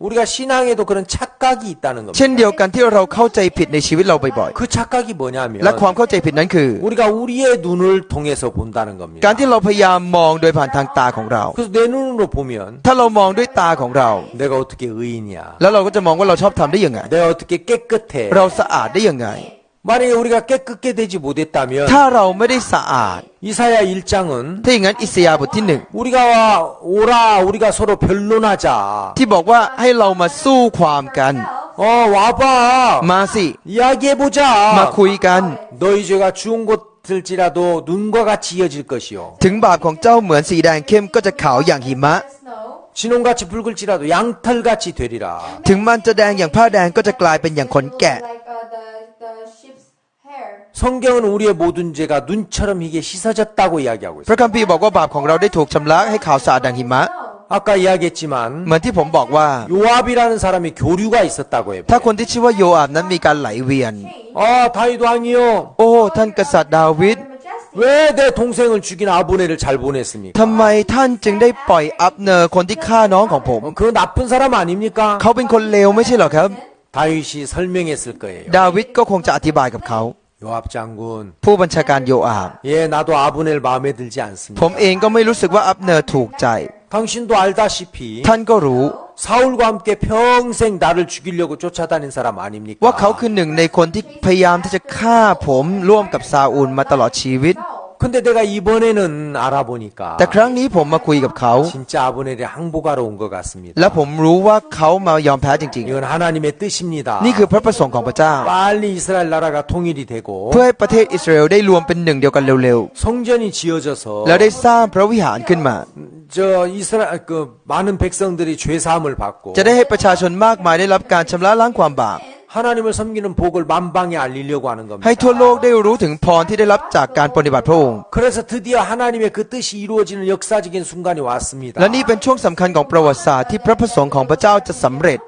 우리가 신앙에도 그런 착각이 있다는 เช่น 겁니다. เดียวกันที่เราเข้าใจผิดในชีวิตเราบ่อย 그 착각이 ๆ และ 뭐냐면 ความเข้าใจผิดนั้นคือ 우리가 우리의 눈을 통해서 본다는 การ 겁니다. ที่เราพยายามมองโดยผ่านทางตาของเรา 그래서 내 눈으로 보면 ถ้าเรามองด้วยตาของเรา 내가 어떻게 의인이야. แล้วเราก็จะมองว่าเราชอบทำได้ยังไง 내가 어떻게 깨끗해. เราสะอาดได้ยังไง 만약에 우리가 깨끗게 되지 못했다면 ถ้าเราไม่ได้สะอาด 이사야 1장은 ถ้าอย่างนั้นอิสยาห์บทที่ 우리가 오라 우리가 서로 변론하자. 1ที่บอกว่าให้เรามาสู้ความกัน 와봐. มาสิ 이야기해보자. มาคุยกัน 너희 죄가 주운 것들지라도 눈과 같이 이어질 것이요. ถึงบาปของเจ้าเหมือนสีแดงเข้มก็จะขาวอย่างหิมะ Snow. 진홍같이 붉을지라도 양털같이 되리라. ถึงมันจะแดงอย่างผ้าแดงก็จะกลายเป็นอย่างขนแกะ Like the sheep's hair. 성경은 우리의 모든 죄가 눈처럼 희게 씻어졌다고 이야기하고 พระ 있어요. คัมภีร์บอกว่าบาปของเราได้ถูกชำระให้ขาวสะอาดดังหิมะ No. 아까 이야기했지만 เหมือนที่ผมบอกว่า 요압이라는 사람이 교류가 있었다고 해요. ถ้าคนที่ชื่อว่าโยอาบนั้นมีการไหลเวียน 다윗 왕이요. โอ้ท่านกษัตริย์ดาวิด Majestic. 왜 내 동생을 죽인 아브넬을 잘 보냈습니까? ทำไมท่านจึงได้ปล่อยอับเนอร์คนที่ฆ่าน้องของผม 그 나쁜 사람 아닙니까? เขาเป็นคนเลวไม่ใช่เหรอครับ 다윗이 설명했을 거예요. ดาวิดก็คงจะอธิบายกับเขา 요압 장군. ผู้บัญชาการโยอาบ 예, 나도 아브넬 마음에 들지 ผม 않습니다. เองก็ไม่รู้สึกว่าอับเนอร์ถูกใจ 당신도 알다시피 ท่านก็รู้ 사울과 함께 평생 나를 죽이려고 쫓아다닌 사람 ว่า 아닙니까? เขาคือหนึ่งในคนที่พยายามที่จะฆ่าผมร่วมกับซาอูลมาตลอดชีวิต 근데 내가 이번에는 알아보니까 แต่ครั้งนี้ผมมาคุยกับเขา 진짜 아브넬이 항복하러 온 것 같습니다. และผมรู้ว่าเขามายอมแพ้จริง 이건 하나님의 뜻입니다. ๆ นี่คือพระประสงค์ของพระเจ้า 빨리 이스라엘 나라가 통일이 되고 เพื่อให้ประเทศอิสราเอลได้รวมเป็นหนึ่งเดียวกันเร็ว 성전이 지어져서 ๆ แล้วได้สร้างพระวิหารขึ้นมา 저 이스라엘 그 많은 백성들이 죄 사함을 받고 จะได้ให้ประชาชนมากมายได้รับการชำระล้างความบาป 하나님을 섬기는 복을 만방에 알리려고 하는 겁니다. ให้ทั่วโลกได้รู้ถึงพรที่ได้รับจากการปฏิบัติพระองค์ 그래서 드디어 하나님의 그 뜻이 이루어지는 역사적인 순간이 왔습니다. และนี่เป็นช่วงสำคัญของประวัติศาสตร์ที่พระประสงค์ของพระเจ้าจะสำเร็จ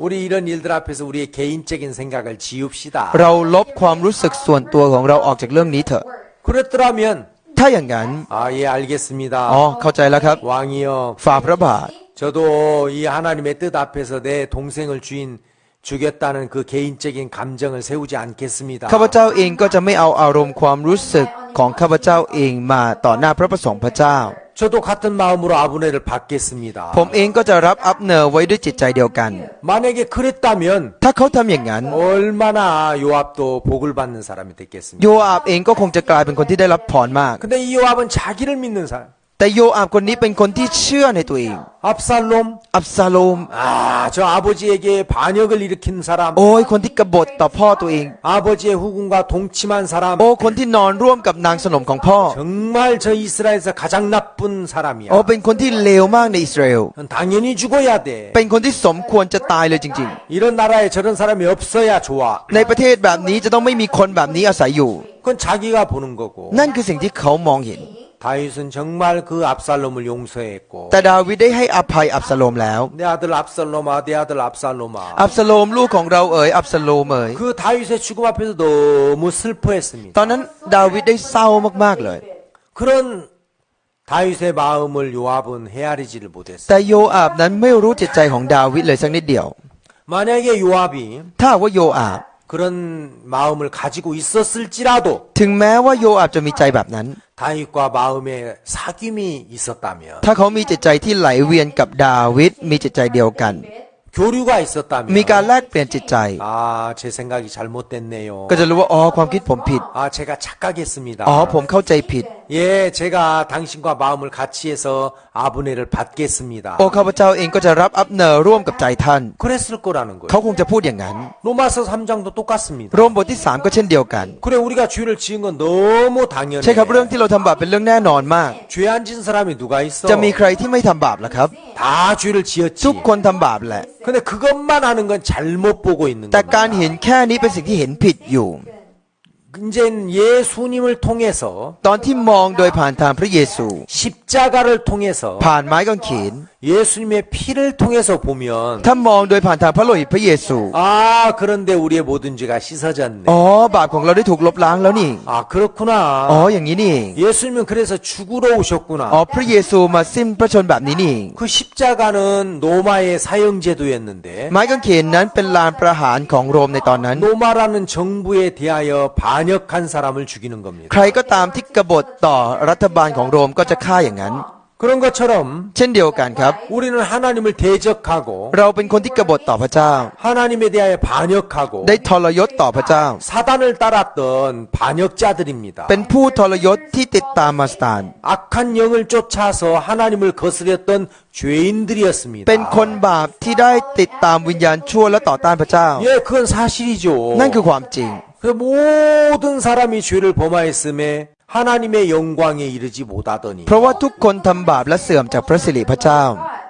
우리 이런 일들 앞에서 우리의 개인적인 생각을 지웁시다. เราลบความรู้สึกส่วนตัวของเราออกจากเรื่องนี้เถอะ 그랬더라면 ถ้าอย่างนั้น 예 알겠습니다. เข้าใจแล้วครับ 왕이여 ฝ่าพระบาท 저도 이 하나님의 뜻 앞에서 내 동생을 죽였다는 그 개인적인 감정을 세우지 않겠습니다. ข้าพเจ้าเองก็จะไม่เอาอารมณ์ความรู้สึกของข้าพเจ้าเองมาต่อหน้าพระประสงค์พระเจ้า 저도 같은 마음으로 아브넬을 받겠습니다. ผมเองก็จะรับอับเนอร์ไว้ด้วยจิตใจเดียวกัน 만약에 그랬다면 ถ้าเขาทำอย่างนั้น 얼마나 요압도 복을 받는 사람이 됐겠습니까? โยอาบเองก็คงจะกลายเป็นคนที่ได้รับพรมาก 근데 이 요압은 자기를 믿는 사람. แต่โยอาบคนนี้เป็นคนที่เชื่อในตัวเอง 압살롬. อับซาโลม 저 아버지에게 반역을 일으킨 사람. โอ้ยคนที่กบฏต่อพ่อตัวเอง 아버지의 후궁과 동침한 사람. โอ้คนที่นอนร่วมกับนางสนมของพ่อ 정말 저 이스라엘에서 가장 나쁜 사람이야. โอ้เป็นคนที่เลวมากในอิสราเอล 당연히 죽어야 돼. เป็นคนที่สมควรจะตายเลยจริง 이런 나라에 저런 사람이 없어야 좋아. ๆ ในประเทศแบบนี้จะต้องไม่มีคนแบบนี้อาศัยอยู่ 그건 자기가 보는 거고. นั่นคือสิ่งที่เขามองเห็น 다윗은 정말 그 압살롬을 용서했고. แต่ดาวิดได้ให้อภัยอับซาโลมแล้ว 내 아들 압살롬아, 내 아들 압살롬아. อับซาโลมลูกของเราเอ๋ยอับซาโลมเอ๋ย 그 다윗의 죽음 앞에서 너무 슬퍼했습니다. ตอนนั้นดาวิดได้เศร้ามากๆเลย 그런 다윗의 마음을 요압은 헤아리지를 못했어요. แต่โยอาบนั้นไม่รู้จิตใจของดาวิดเลยสักนิดเดียว 만약에 요압이 ถ้าหากว่าโยอาบ 그런 마음을 가지고 있었을지라도 ถึงแม้ว่าโยอาบจะมีใจแบบนั้น 다윗과 마음에 사귐이 있었다면 ถ้าเขามีจิตใจที่ไหลเวียนกับดาวิดมีจิตใจเดียวกัน 교류가 있었다면 มีการแลกเปลี่ยนจิตใจ 제 생각이 잘못됐네요. ก็จะรู้ว่าความคิดผมผิด 제가 착각했습니다. ผมเข้าใจผิด 예, 제가 당신과 마음을 같이 해서 아브넬을 받겠습니다. ข้าพเจ้าเองก็จะรับอับเนอร์ร่วมกับใจท่าน 그랬을 거라는 거예요. เขาคงจะพูดอย่างนั้น 로마서 3장도 똑같습니다. โรมบทที่ 3 ก็เช่นเดียวกัน 그래 우리가 죄를 지은 건 너무 ใช่ครับ เรื่อง 당연해. ที่เราทำบาปเป็นเรื่องแน่นอนมาก 죄 안 지은 사람이 누가 있어? จะมีใครที่ไม่ทำบาปล่ะครับ 다 죄를 ทุก 지었지. คนทำบาปแหละ 근데 그것만 하는 건 잘못 보고 있는 แต่การ 겁니다. เห็นแค่นี้เป็นสิ่งที่เห็นผิดอยู่ 이제 예수님을 통해서 ตอนที่มองโดยผ่านทางพระเยซู 십자가를 통해서 ผ่านไม้กางเขน 예수님의 피를 통해서 보면 ถ้ามองโดยผ่านทางพระโลหิตพระเยซู 아 그런데 우리의 모든 죄가 씻어졌네. อ๋อบาปของเราได้ถูกลบล้างแล้วนี่ 아 그렇구나. อ๋ออย่างนี้นี่เอง 예수님은 그래서 죽으러 อ๋อ 오셨구나. พระเยซูมาสิ้นพระชนม์แบบนี้นี่เอง 그 십자가는 로마의 사형제도였는데 ไม้กางเขนนั้นเป็นลานประหารของโรมในตอนนั้น 로마라는 정부에 대하여 반역한 사람을 죽이는 겁니다. ใครก็ตามที่กบฏต่อรัฐบาลของโรมก็จะฆ่าอย่างนั้น 그런 것처럼 เช่นเดียวกันครับ 우리는 하나님을 대적하고 เราเป็นคนที่กบฏต่อพระเจ้า 하나님에 대하여 반역하고 ได้ทรยศต่อพระเจ้า 사단을 따랐던 반역자들입니다. เป็นผู้ทรยศที่ติดตามมาสตาน 악한 영을 쫓아서 하나님을 거스렸던 죄인들이었습니다. เป็นคนบาปที่ได้ติดตามวิญญาณชั่วและต่อต้านพระเจ้า 예, 그건 사실이죠. นั่นคือความจริง 그 모든 사람이 죄를 범하였음에 하나님의 영광에 이르지 못하더니 เพราะว่าทุกคนทำบาปและเสื่อมจากพระสิริพระเจ้า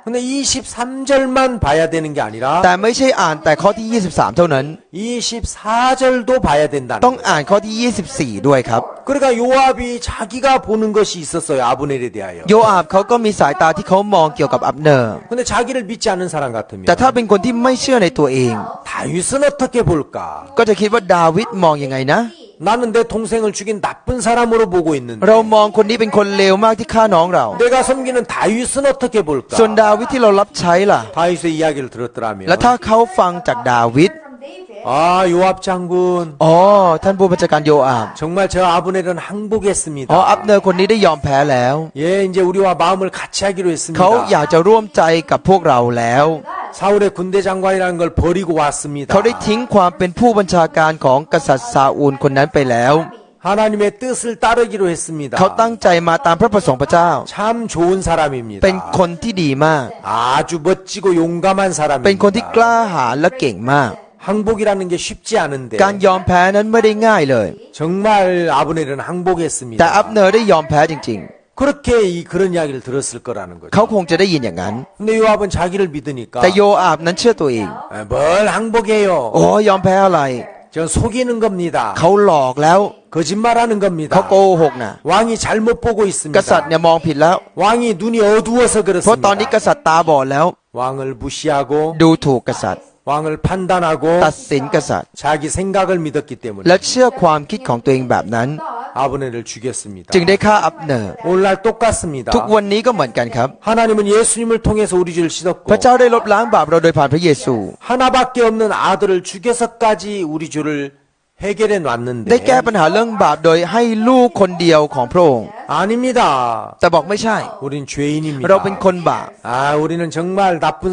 근데 23절만 봐야 되는 게 아니라 แต่ไม่ใช่อ่านแต่ข้อที่ 23 เท่านั้น 24절도 봐야 된다는 ต้อง 거예요. อ่านข้อที่ 24 ด้วยครับ 그러니까 요압이 자기가 보는 것이 있었어요. 아브넬에 대하여. โยอาบเขาก็มีสายตาที่เขามองเกี่ยวกับอับเนอร์ 근데 자기를 믿지 않는 사람 같으면 แต่ถ้าเป็นคนที่ไม่เชื่อในตัวเอง 다윗은 어떻게 볼까? ก็จะคิดว่าดาวิดมองยังไงนะ 나는 내 동생을 죽인 나쁜 사람으로 보고 있는데 เรามองคนนี้เป็นคนเลวมากที่ฆ่าน้องเรา 내가 섬기는 다윗은 어떻게 볼까? ส่วนดาวิดที่เรารับใช้ล่ะ 다윗의 이야기를 들었더라면 และถ้าเขาฟังจากดาวิด from David. 아 요압 장군 อ๋อท่านผู้บัญชาการโยอาบ 정말 저 아브넬은 항복했습니다. อ๋ออับเนอร์คนนี้ได้ยอมแพ้แล้ว 예, 이제 우리와 마음을 같이 하기로 เขาอยาก 했습니다. จะร่วมใจกับพวกเราแล้ว 사울의 군대 장관이라는 걸 버리고 왔습니다. เขาได้ทิ้งความเป็นผู้บัญชาการของกษัตริย์ซาอูลคนนั้นไปแล้ว 하나님의 뜻을 따르기로 했습니다. เขาตั้งใจมาตามพระประสงค์พระเจ้า 참 좋은 사람입니다. เป็นคนที่ดีมาก 아주 멋지고 용감한 เป็นคนที่ 사람입니다. กล้าหาญและเก่งมาก 항복이라는 게 쉽지 않은데 การยอมแพ้นั้นไม่ได้ง่ายเลย 정말 아브넬은 แต่ 항복했습니다. อับเนอร์ได้ยอมแพ้จริง 그렇게 그런 이야기를 들었을 거라는 ๆ 거죠. เขาคงจะได้ยินอย่างนั้น 근데 요압은 자기를 믿으니까 แต่โยอาบนั้นเชื่อตัวเอง 뭘 항복해요? โอ้ยอมแพ้อะไร 전 속이는 겁니다. เขาหลอกแล้ว 거짓말하는 เขา 겁니다. โกหกนะ 왕이 잘못 보고 กษัตริย์ 있습니다. เนี่ยมองผิดแล้ว 왕이 눈이 어두워서 เพราะตอนนี้ 그렇습니다. กษัตริย์ตาบอดแล้ว 왕을 무시하고 ดูถูกกษัตริย์ 왕을 판단하고 ตัดสินกษัตริย์ 자기 생각을 믿었기 때문에 และเชื่อความคิดของตัวเองแบบนั้น 아브넬을 죽였습니다. จึงได้ฆ่าอับเนอร์ 오늘날 똑같습니다. ทุกวันนี้ก็เหมือนกันครับ 하나님은 예수님을 통해서 우리 죄를 พระ 씻었고 เจ้าได้ลบล้างบาปเราโดยผ่านพระเยซู 하나밖에 없는 아들을 죽여서까지 우리 죄를 해결해 ได้แก้ 놨는데 ปัญหาเรื่องบาปโดยให้ลูกคนเดียวของพระองค์ 아닙니다. แต่บอกไม่ใช่ 우린 죄인입니다. เราเป็นคนบาป 우리는 정말 나쁜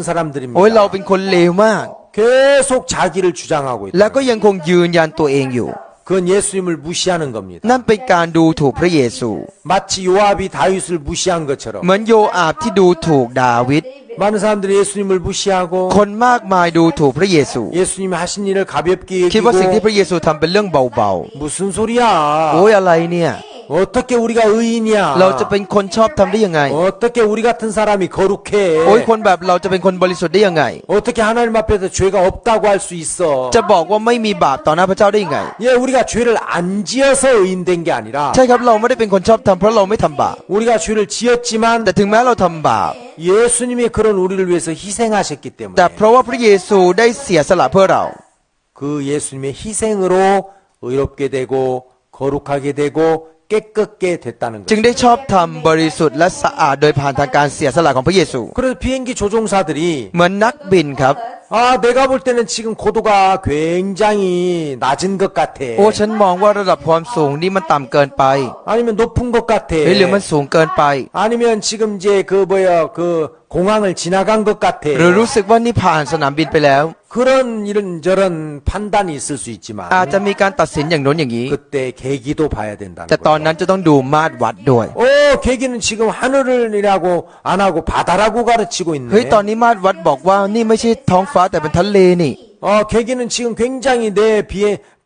โอ้ยเรา 사람들입니다. เป็นคนเลวมาก 계속 자기를 주장하고 แล้ว 있다. ก็ยังคงยืนยันตัวเองอยู่ 그건 예수님을 무시하는 겁니다. นั่นเป็นการดูถูกพระเยซู 마치 요압이 다윗을 무시한 것처럼 เหมือนโยอาบที่ดูถูกดาวิด 많은 사람들이 예수님을 무시하고 คนมากมายดูถูกพระเยซู 예수님이 하신 일을 가볍게 คิดว่าสิ่งที่พ 여기고 ระเยซูทำเป็นเรื่องเบา 무슨 소리야? ๆ โอ้ยอะไรเนี่ย 어떻게 우리가 의인이야? เราจะเป็นคนชอบทำได้ยังไง 어떻게 우리 같은 사람이 거룩해? โอ้ยคนแบบเราจะเป็นคนบริสุทธิ์ได้ยังไง 어떻게 하나님 앞에서 죄가 없다고 할 수 있어? จะบอกว่าไม่มีบาปต่อหน้าพระเจ้าได้ยังไง 예, 우리가 죄를 안 지어서 의인된 게 아니라 ใช่ครับเราไม่ได้เป็นคนชอบทำเพราะเราไม่ทำบาป 우리가 죄를 지었지만 แต่ถึงแม้เราทำบาป 예수님이 그런 우리를 위해서 희생하셨기 แต่ 때문에 เพราะว่าพระเยซูได้เสียสละเพื่อเรา 그 예수님의 희생으로 의롭게 되고 거룩하게 되고 깨끗게 됐다는 จึง 거죠. ได้ชอบทำบริสุทธิ์และสะอาดโดยผ่านทางการเสียสละของพระเยซู 그래서 비행기 조종사들이 เหมือนนักบินครับ 내가 볼 때는 지금 고도가 굉장히 낮은 것 같아. โอ้ฉันมองว่าระดับความสูงนี่มันต่ำเกินไป 아니면 높은 것 같아. หรือมันสูงเกินไป 아니면 지금 이제 그 공항을 지나간 것 같아. หรือรู้สึกว่านี่ผ่านสนามบินไปแล้ว 그런 이런저런 판단이 있을 수 있지만 อาจจะมีการตัดสินอย่างโน้นอย่างนี้ 그때 계기도 봐야 된다는 แต่ตอน 거죠. นั้นจะต้องดูมาตรวัดด้วย 계기는 지금 하늘이라고 안 하고 바다라고 가르치고 เฮ้ย 있네. ตอนนี้มาตรวัดบอกว่านี่ไม่ใช่ท้องฟ้าแต่เป็นทะเลนี่ 계기는 지금 굉장히 내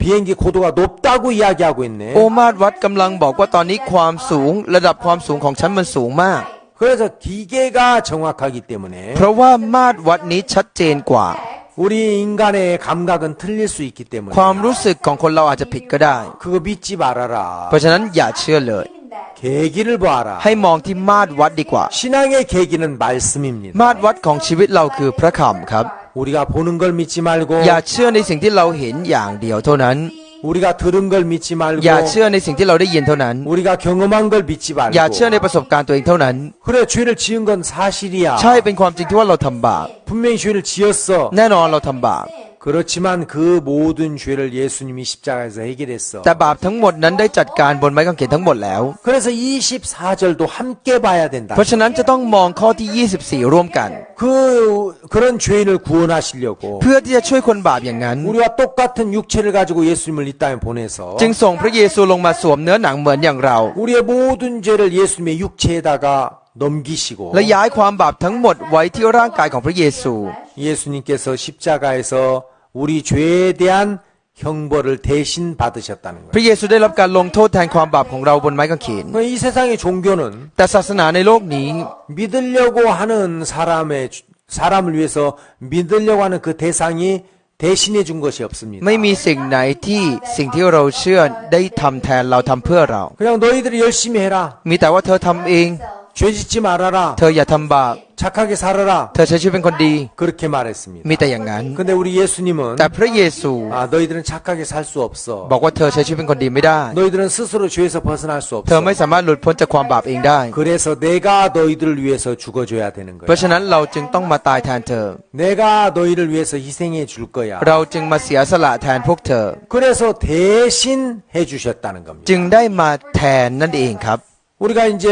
비행기 고도가 높다고 이야기하고 있네. โอ้มาตรวัดกำลังบอกว่าตอนนี้ความสูงระดับความสูงของฉันมันสูงมาก 그래서 기계가 정확하기 때문에 เพราะว่ามาตรวัดนี้ชัดเจนกว่า 우리 인간의 감각은 틀릴 수 있기 ความ 때문에 รู้สึกของคนเราอาจจะผิดก็ได้ 그거 믿지 말아라. เพราะฉะนั้นอย่าเชื่อเลย Believe in that. 계기를 봐라. ให้มองที่มาตรวัดดีกว่า 신앙의 계기는 말씀입니다. มาตรวัดของชีวิตเราคือพระคำครับ 우리가 보는 걸 믿지 말고 อย่าเชื่อในสิ่งที่เราเห็นอย่างเดียวเท่านั้น 우리가 들은 걸 믿지 말고 อย่าเชื่อในสิ่งที่เราได้ยินเท่านั้น 우리가 경험한 걸 믿지 อย่าเชื่อใน 말고 ประสบการณ์ตัวเองเท่านั้น 그래 죄를 지은 건 사실이야. ใช่เป็นความจริงที่ว่าเราทำบาป 분명히 죄를 지었어. แน่นอนเราทำบาป 그렇지만 그 모든 죄를 예수님이 십자가에서 해결했어. แต่บาปทั้งหมดนั้นได้จัดการบนไม้กางเขนทั้งหมดแล้ว 그래서 24절도 함께 봐야 된다. เพราะฉะนั้นจะต้องมองข้อที่ 24 ร่วมกัน 그런 죄인을 구원하시려고 เพื่อที่จะช่วยคนบาปอย่างนั้น 우리와 똑같은 육체를 가지고 예수님을 이 땅에 보내서 จึงส่งพระเยซูลงมาสวมเนื้อหนังเหมือนอย่างเรา 우리의 모든 죄를 예수님의 육체에다가 넘기시고 และย้ายความบาปทั้งหมดไว้ที่ร่างกายของพระเยซู 예수님께서 십자가에서 우리 죄에 대한 형벌을 대신 받으셨다는 พระ 거예요. เยซูได้รับการลงโทษแทนความบาปของเราบนไม้กางเขน 이 세상의 종교는 แต่ศาสนาในโลกนี้ 믿으려고 하는 사람을 위해서 믿으려고 하는 그 대상이 대신해 준 것이 없습니다. ไม่มีสิ่งไหนที่สิ่งที่เราเชื่อได้ทำแทนเราทำเพื่อเรา 그냥 너희들이 열심히 해라. มีแต่ว่าเธอทำเอง 죄 짓지 말아라. เธออย่าทำบาป 착하게 살아라. เธอใช้ชีวิตเป็นคนดี 그렇게 말했습니다. มีแต่อย่างนั้น 근데 우리 예수님은 แต่พระเยซู 너희들은 착하게 살 수 없어. บอกว่าเธอใช้ชีวิตเป็นคนดีไม่ได้ 너희들은 스스로 죄에서 벗어날 수 เธอ 없어. ไม่สามารถหลุดพ้นจากความบาปเองได้ 그래서 내가 너희들을 위해서 죽어줘야 되는 เพราะ 거야. ฉะนั้นเราจึงต้องมาตายแทนเธอ 내가 너희를 위해서 희생해 줄 거야. เราจึงมาเสียสละแทนพวกเธอ 그래서 대신 해주셨다는 겁니다. จึงได้มาแทนนั่นเองครับ 우리가 이제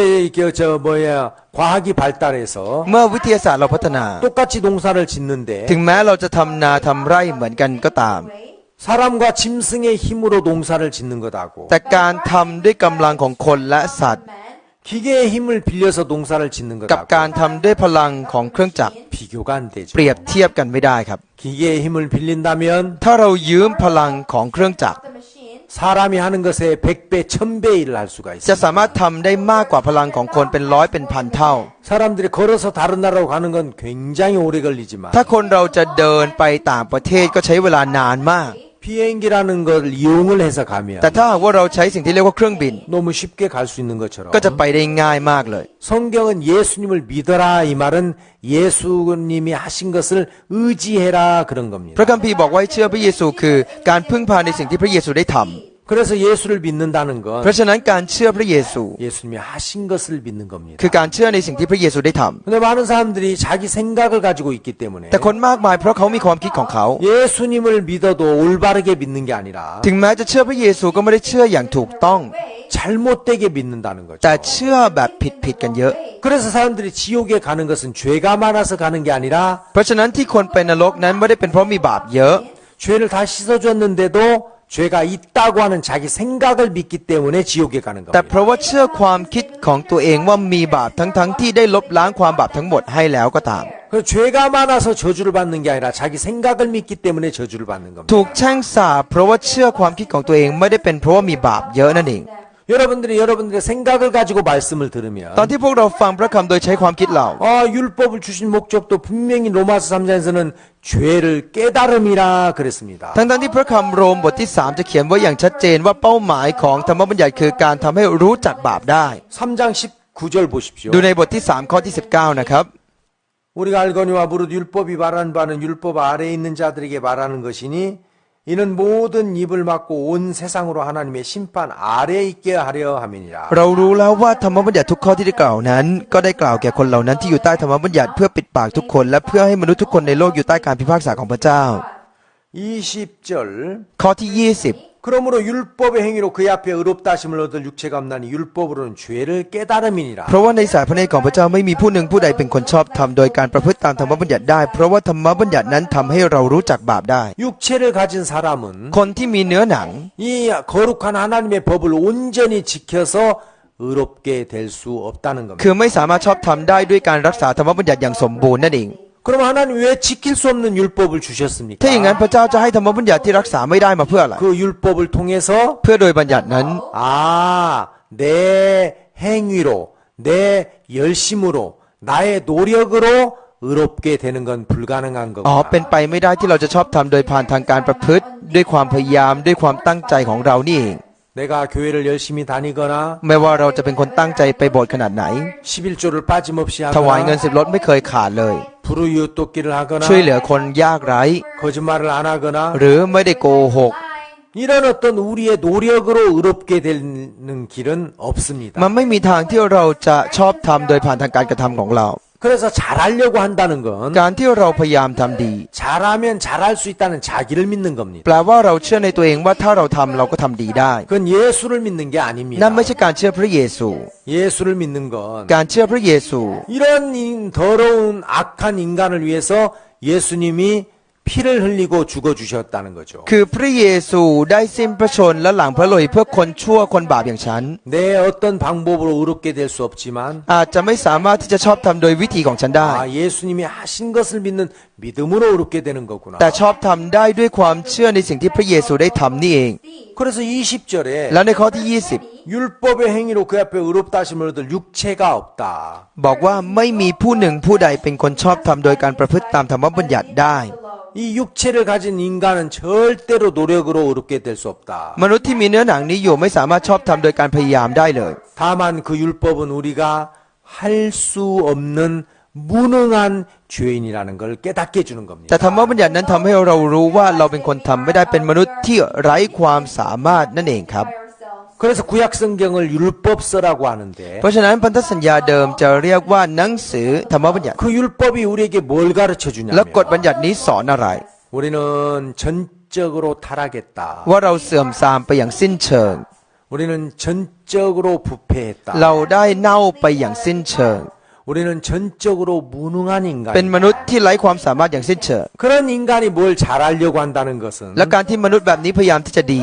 과학이 발달해서 เมื่อวิทยาศาสตร์เราพัฒนา 똑같이 농사를 짓는데 ถึงแม้เราจะทำนาทำไร่เหมือนกันก็ตาม 사람과 짐승의 힘으로 농사를 짓는 것하고 แต่การทำด้วยกำลังของคนและสัตว์ 기계의 힘을 빌려서 농사를 짓는 กับการ 것하고 ทำด้วยพลังของเครื่องจักร 비교가 안 되죠. เปรียบเทียบกันไม่ได้ครับ 기계의 힘을 빌린다면 ถ้าเรายืมพลังของเครื่องจักร The machine. 사람이 하는 것에 100배, 1000배 일을 할 수가 จะ 있습니다. สามารถทำได้มากกว่าพลังของคนเป็นร้อยเป็นพันเท่า 사람들이 걸어서 다른 나라로 가는 건 굉장히 오래 걸리지만 ถ้าคนเราจะเดินไปต่างประเทศก็ใช้เวลานานมาก 비행기라는 걸 이용을 해서 가면 แต่ถ้าหากว่าเราใช้สิ่งที่เรียกว่าเครื่องบิน 너무 쉽게 갈 수 있는 것처럼 ก็จะไปได้ง่ายมากเลย 성경은 예수님을 믿어라 이 말은 예수님이 하신 것을 의지해라 그런 พ 겁니다. ระคัมภีร์บอกว่าให้เชื่อพระเยซูคือการพึ่งพาในสิ่งที่พระเยซูได้ทำ 그래서 예수를 믿는다는 เพราะ 건 ฉะนั้นการเชื่อพระเยซู 예수님이 하신 것을 믿는 겁니다. คือการเชื่อในสิ่งที่พระเยซูได้ทำ 근데 많은 사람들이 자기 생각을 가지고 있기 때문에 แต่คนมากมายเพราะเขามีความคิดของเขา 예수님을 믿어도 올바르게 믿는 게 아니라 ถึงแม้จะเชื่อพระเยซูก็ไม่ได้เชื่ออย่างถูกต้อง 잘못되게 믿는다는 거죠. แต่เชื่อแบบผิดกันเยอะ 그래서 사람들이 지옥에 가는 것은 죄가 많아서 가는 게 아니라 เพราะฉะนั้นที่คนไปนรกนั้นไม่ได้เป็นเพราะมีบาปเยอะ 죄를 다 씻어줬는데도 죄가 있다고 하는 자기 생각을 믿기 때문에 지옥에 가는 แต่ 겁니다. เพราะว่าเชื่อความคิดของตัวเองว่ามีบาปทั้งที่ได้ลบล้างความบาปทั้งหมดให้แล้วก็ตาม 그 죄가 많아서 저주를 받는 게 아니라 자기 생각을 믿기 때문에 저주를 받는 겁니다. ถูกแช่งสาปเพราะว่าเชื่อความคิดของตัวเองไม่ได้เป็นเพราะว่ามีบาปเยอะนั่นเอง 여러분들이 여러분들의 생각을 가지고 말씀을 들으면 ตอนที่พวกเราฟังพระคำโดยใช้ความคิดเรา 율법을 주신 목적도 분명히 로마서 3장에서는 죄를 깨달음이라 그랬습니다. ทั้งที่พระคำโรมบทที่ 3 จะเขียนไว้อย่างชัดเจนว่าเป้าหมายของธรรมบัญญัติคือการทำให้รู้จักบาปได้ 3장 19절 보십시오. ดูในบทที่ 3 ข้อที่ 19 นะครับ 우리가 알거니와 무릇 율법이 말하는 바는 율법 아래에 있는 자들에게 말하는 것이니 이는 모든 입을 막고 온 세상으로 하나님의 심판 아래에 있게 하려 함이니라. เรารู้แล้วว่าธรรมบัญญัติทุกข้อที่ได้กล่าวนั้น ก็ได้กล่าวแก่คนเหล่านั้นที่อยู่ใต้ธรรมบัญญัติเพื่อปิดปากทุกคนและเพื่อให้มนุษย์ทุกคนในโลกอยู่ใต้การพิพากษาของพระเจ้า 20절 ข้อที่ 그러므로 율법의 행위로 그의 앞에 의롭다 하심을 얻을 육체가 없나니 율법으로는 죄를 깨달음이니라. 20 เพราะว่าในสายพระเนตรของพระเจ้าไม่มีผู้หนึ่งผู้ใดเป็นคนชอบธรรมโดยการประพฤติตามธรรมบัญญัติได้เพราะว่าธรรมบัญญัตินั้นทำให้เรารู้จักบาปได้ 육체를 가진 사람은 คนที่มีเนื้อหนัง 이 거룩한 하나님의 법을 온전히 지켜서 의롭게 될 수 없다는 คือ 겁니다. ไม่สามารถชอบธรรมได้ด้วยการรักษาธรรมบัญญัติอย่างสมบูรณ์นั่นเอง 그럼 하나님 왜 지킬 수 없는 율법을 주셨습니까? ถ้าอย่างนั้นพระเจ้าจะให้ธรรมบัญญัติที่รักษาไม่ได้มาเพื่ออะไร 그 율법을 통해서 เพื่อโดยบัญญัตินั้น 내 행위로 내 열심으로 나의 노력으로 의롭게 되는 건 불가능한 อ๋อ 거구나. เป็นไปไม่ได้ที่เราจะชอบธรรมโดยผ่านทางการประพฤติด้วยความพยายามด้วยความตั้งใจของเรานี่เอง 내가 교회를 열심히 다니거나 ไม่ว่าเราจะเป็นคนตั้งใจไปโบสถ์ขนาดไหน 11조를 빠짐없이 ถวายเงิน 하거나 10ลดไม่เคยขาดเลย 불우이웃 돕기를 하거나 ช่วยเหลือคนยากไร้ 거짓말을 안 하거나 หรือไม่ได้โกหก 이런 어떤 우리의 노력으로 의롭게 되는 길은 없습니다. มันไม่มีทางที่เราจะชอบทำโดยผ่านทางการกระทำของเรา 그래서 잘하려고 한다는 건 การที่เราพยายามทำดี 잘하면 잘할 수 있다는 자기를 믿는 겁니다. แปลว่าเราเชื่อในตัวเองว่าถ้าเราทำเราก็ทำดีได้ 그건 예수를 믿는 게 นั่น 아닙니다. ไม่ใช่การเชื่อพระเยซู 예수를 믿는 건 การเชื่อพระเยซู 이런 더러운 악한 인간을 위해서 예수님이 피를 흘리고 죽어주셨다는 거죠. คือพระเยซูได้สิ้นพระชนม์และหลังพระโลหิตเพื่อคนชั่วคนบาปอย่างฉัน 내 어떤 방법으로 의롭게 될 수 없지만 อาจจะไม่สามารถที่จะชอบทำโดยวิธีของฉันได้ 예수님이 하신 것을 믿는 믿음으로 의롭게 되는 거구나. แต่ชอบทำได้ด้วยความเชื่อในสิ่งที่พระเยซูได้ทำนี่เอง 그래서 20절에 แล้วในข้อที่ 율법의 행위로 그 앞에 의롭다 하심을 얻을 육체가 없다. 20 บอกว่าไม่มีผู้หนึ่งผู้ใดเป็นคนชอบทำโดยการประพฤติตามธรรมบัญญัติได้ 이 육체를 가진 인간은 절대로 노력으로 의롭게 될 수 없다. มนุษย์ที่มีเนื้อหนังนี้อยู่ไม่สามารถชอบทำโดยการพยายามได้เลย 다만 그 율법은 우리가 할 수 없는 무능한 죄인이라는 걸 깨닫게 해주는 แต่ 겁니다. ธรรมบัญญัตินั้นทำให้เรารู้ว่าเราเป็นคนทำไม่ได้เป็นมนุษย์ที่ไร้ความสามารถนั่นเองครับ 그래서 구약 성경을 율법서라고 하는데 เพราะฉะนั้นพันธสัญญาเดิมจะเรียกว่าหนังสือธรรมบัญญัติ 그 율법이 우리에게 뭘 가르쳐 และกฎ 주냐면 บัญญัตินี้สอนอะไร 우리는 전적으로 타락했다. ว่าเราเสื่อมทรามไปอย่างสิ้นเชิง 우리는 전적으로 부패했다. เราได้เน่าไปอย่างสิ้นเชิง 우리는 전적으로 무능한 เป็นม 인간. นุษย์ที่ไร้ความสามารถอย่างสิ้นเชิง 그런 인간이 뭘 잘하려고 한다는 것은 และการที่มนุษย์แบบนี้พยายามที่จะดี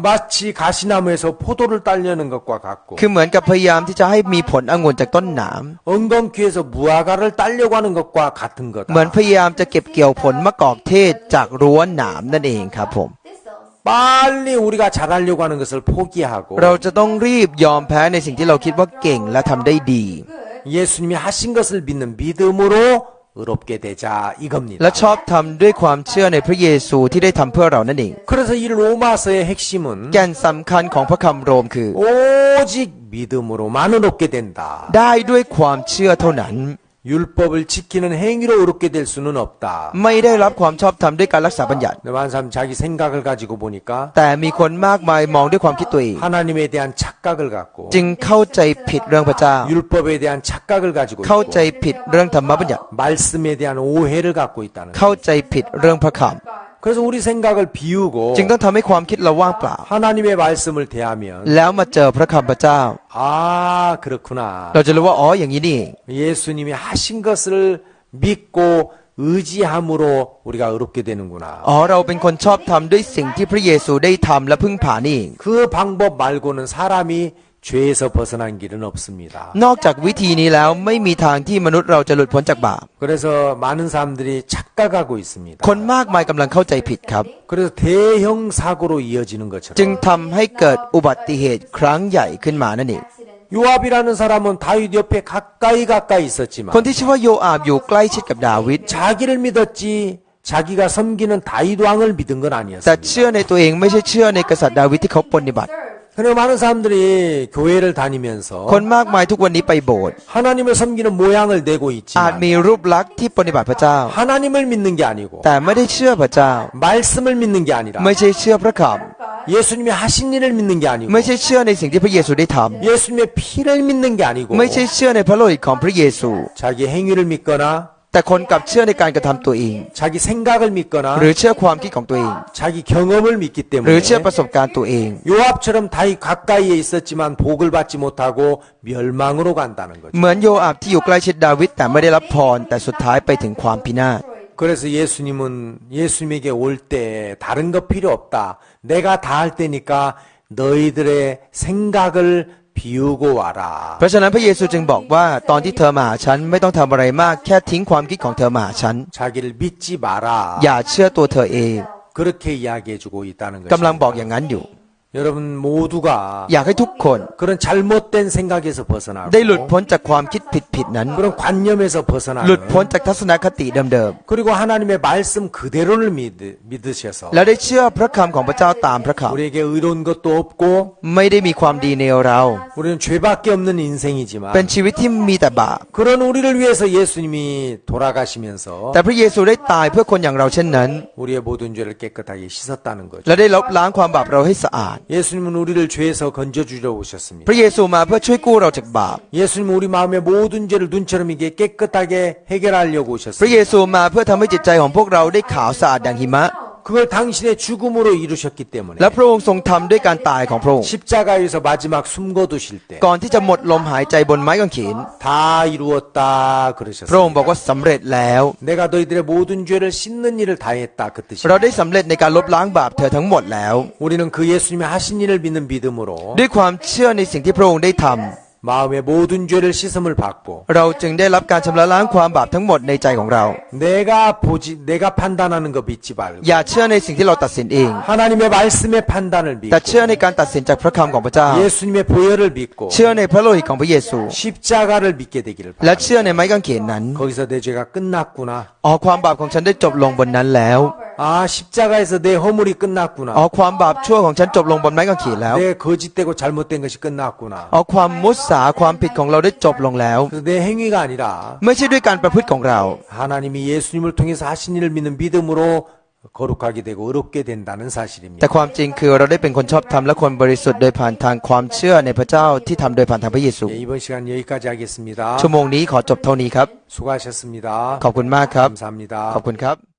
마치 가시나무에서 포도를 따려는 것과 같고 คือเหมือนกับพยายามที่จะให้มีผลองุ่นจากต้นหนาม 엉겅퀴에서 무화과를 따려고 하는 것과 같은 เหมือน 거다. พยายามจะเก็บเกี่ยวผลมะกอกเทศจากรั้วหนามนั่นเองครับผม 빨리 우리가 잘하려고 하는 것을 포기하고 เราจะต้องรีบยอมแพ้ในสิ่งที่เราคิดว่าเก่งและทำได้ดี 예수님이 하신 것을 믿는 믿음으로 의롭게 되자 และ 이겁니다. ชอบทำด้วยความเชื่อในพระเยซูที่ได้ทำเพื่อเรานั่นเอง 그래서 이 로마서의 핵심은 แก่นสำคัญของพระคำโรมคือ 오직 믿음으로만 의롭게 된다. ได้ด้วยความเชื่อเท่านั้น 율법을 지키는 행위로 의롭게 될 수는 없다. ไม่ได้รับความชอบธรรมด้วยการรักษาบัญญัติ 근데 많은 사람 자기 생각을 가지고 보니까 แต่มีคนมากมายมองด้วยความคิดตัวเอง 하나님에 대한 착각을 갖고 จึงเข้าใจผิดเรื่องพระเจ้า 율법에 대한 착각을 가지고 เข้าใจ 있고 ผิดเรื่องธรรมบัญญัติ 말씀에 대한 오해를 갖고 있다는 เข้าใจผิดเรื่องพระค 그래서 우리 생각을 ำ 비우고 จึงต้องทำให้ความคิดเราว่างเปล่า 하나님의 말씀을 대하면 แล้วมาเจอพระคำพระเจ้า 아 그렇구나. เราจะรู้ว่าอ๋ออย่างนี้นี่เอง 예수님이 하신 것을 믿고 의지함으로 우리가 의롭게 되는구나. อ๋อเราเป็นคนชอบทำด้วยสิ่งที่พระเยซูได้ทำและพึ่งผ่านี่เอง 그 방법 말고는 사람이 죄에서 벗어난 길은 없습니다. นอกจากวิธีนี้แล้วไม่มีทางที่มนุษย์เราจะหลุดพ้นจากบาป 그래서 많은 사람들이 착각하고 있습니다. คนมากมายกำลังเข้าใจผิดครับ 그래서 대형 사고로 이어지는 จึง 것처럼 ทำให้เกิดอุบัติเหตุครั้งใหญ่ขึ้นมานั่นเอง 요압이라는 사람은 다윗 옆에 가까이 คน 있었지만 ที่ชื่อว่าโยอาบอยู่ใกล้ชิดกับดาวิด 자기를 믿었지 자기가 섬기는 다윗 왕을 믿은 건 แต่ 아니었습니다. เชื่อในตัวเองไม่ใช่เชื่อในกษัตริย์ดาวิดที่เขาปฏิบัติ 그래서 많은 사람들이 교회를 다니면서 คนมากมายทุกวันนี้ไปโบสถ์ 하나님을 섬기는 모양을 내고 อาจ 있지만 มีรูปลักษณ์ที่ปฏิบัติพระเจ้า 하나님을 믿는 게 아니고 แต่ไม่ได้เชื่อพระเจ้า 말씀을 믿는 게 아니라 ไม่ใช่เชื่อพระค 예수님이 하신 일을 믿는 게 ำ 아니고 ไม่ใช่เชื่อในสิ่งที่พระเยซูได้ท 예수님의 피를 믿는 게 아니고 ำไม่ใช่เชื่อในพระโลหิตของพระเยซู 자기 행위를 믿거나 แต่คนกลับเชื่อในการกระทำตัวเอง 자기 생각을 믿거나 หรือเชื่อความคิดของตัวเอง 자기 경험을 믿기 หรือ 때문에 เชื่อประสบการณ์ตัวเอง 요압처럼 다윗 가까이에 있었지만 복을 받지 못하고 멸망으로 간다는 거죠. เหมือนโยอาบที่อยู่ใกล้ชิดดาวิดแต่ไม่ได้รับพรแต่สุดท้ายไปถึงความพินาศ 그래서 예수님에게 올 때 다른 거 필요 없다. 내가 다 할 테니까 너희들의 생각을 비우고 와라. เพราะฉะนั้นพระเยซูจึงบอกว่าตอนที่เธอมาหาฉันไม่ต้องทำอะไรมากแค่ทิ้งความคิดของเธอมาหาฉัน 자기를 믿지 마라. อย่าเชื่อตัวเธอเอง 그렇게 이야기해주고 있다는 กำลังบอกอ 것입니다. ย่างนั้นอยู่ 여러분 모두가 อยากให้ทุกคน 그런 잘못된 생각에서 벗어나고 ได้หลุดพ้นจากความคิดผิดๆนั้น 그런 관념에서 หลุด 벗어나는 พ้นจากทัศนคติเดิม 그리고 하나님의 말씀 그대로를 믿으셔서 ๆ และได้เชื่อพระคำของพระเจ้าตามพระค 우리에게 의로운 것도 없고 ำไม่ได้มีความดีในเรา 우리는 죄밖에 없는 인생이지만 เป็นชีวิตที่มีแต่บาป 그런 우리를 위해서 예수님이 돌아가시면서 แต่พระเยซูได้ตายเพื่อคนอย่างเราเช่นนั้น 우리의 모든 죄를 깨끗하게 씻었다는 거죠. และได้ลบล้างความบาปเราให้สะอาด 예수님은 우리를 죄에서 건져주려 오셨습니다. พระเยซูมาเพื่อช่วยกู้เราจากบาป 예수님은 우리 마음의 모든 죄를 눈처럼 이게 깨끗하게 해결하려고 พระเย 오셨습니다. ซูมาเพื่อทำให้จิตใจของพวกเราได้ขาวสะอาดดังหิมะ 그걸 당신의 죽음으로 이루셨기 때문에 และพระองค์ทรงทำด้วยการตายของพระองค์ 십자가에서 마지막 숨거두실 때 ก่อนที่จะหมดลมหายใจบนไม้กางเขน 다 이루었다 พระองค์บอก 그러셨습니다. ว่าสำเร็จแล้ว 내가 너희들의 모든 죄를 씻는 일을 다 했다 그 เรา 뜻입니다. ได้สำเร็จในการลบล้างบาปเธอทั้งหมดแล้ว 우리는 그 예수님이 하신 일을 믿는 믿음으로 ด้วยความเชื่อในสิ่งที่พระองค์ได้ทำ 마음의 모든 죄를 씻음을 받고 เราจึงได้รับการชำระล้างความบาปทั้งหมดในใจของเรา 내가 판단하는 거 믿지 말고 อย่าเชื่อในสิ่งที่เราตัดสินเอง 하나님의 말씀의 판단을 แต่ 믿고 เชื่อในการตัดสินจากพระคำของพระเจ้า 예수님의 보혈을 믿고 เชื่อในพระโลหิตของพระเยซู 십자가를 믿게 되기를 และ 바랍니다. เชื่อในไม้กางเขนนั้น 거기서 내 죄가 끝났구나. อ๋อความบาปของฉันได้จบลงบนนั้นแล้ว 아 십자가에서 내 허물이 끝났구나. อ๋อความบาปชั่วของฉันจบลงบนไม้กางเขนแล้ว 내 거짓되고 잘못된 것이 끝났구나. อ๋อความมุสาความผิดของเราได้จบลงแล้ว 그래서 내 행위가 아니라 ไม่ใช่ด้วยการประพฤติของเรา 하나님이 예수님을 통해서 하신 일을 믿는 믿음으로 거룩하게 되고 의롭게 된다는 แต่ 사실입니다. ความจริงคือเราได้เป็นคนชอบธรรมและคนบริสุทธิ์โดยผ่านทางความเชื่อในพระเจ้าที่ทำโดยผ่านทางพระเยซู 예, 이번 시간 여기까지 하겠습니다. ชั่วโมงนี้ขอจบเท่านี้ครับ 수고하셨습니다. ขอบคุณมากครับ 감사합니다. ขอบคุณครับ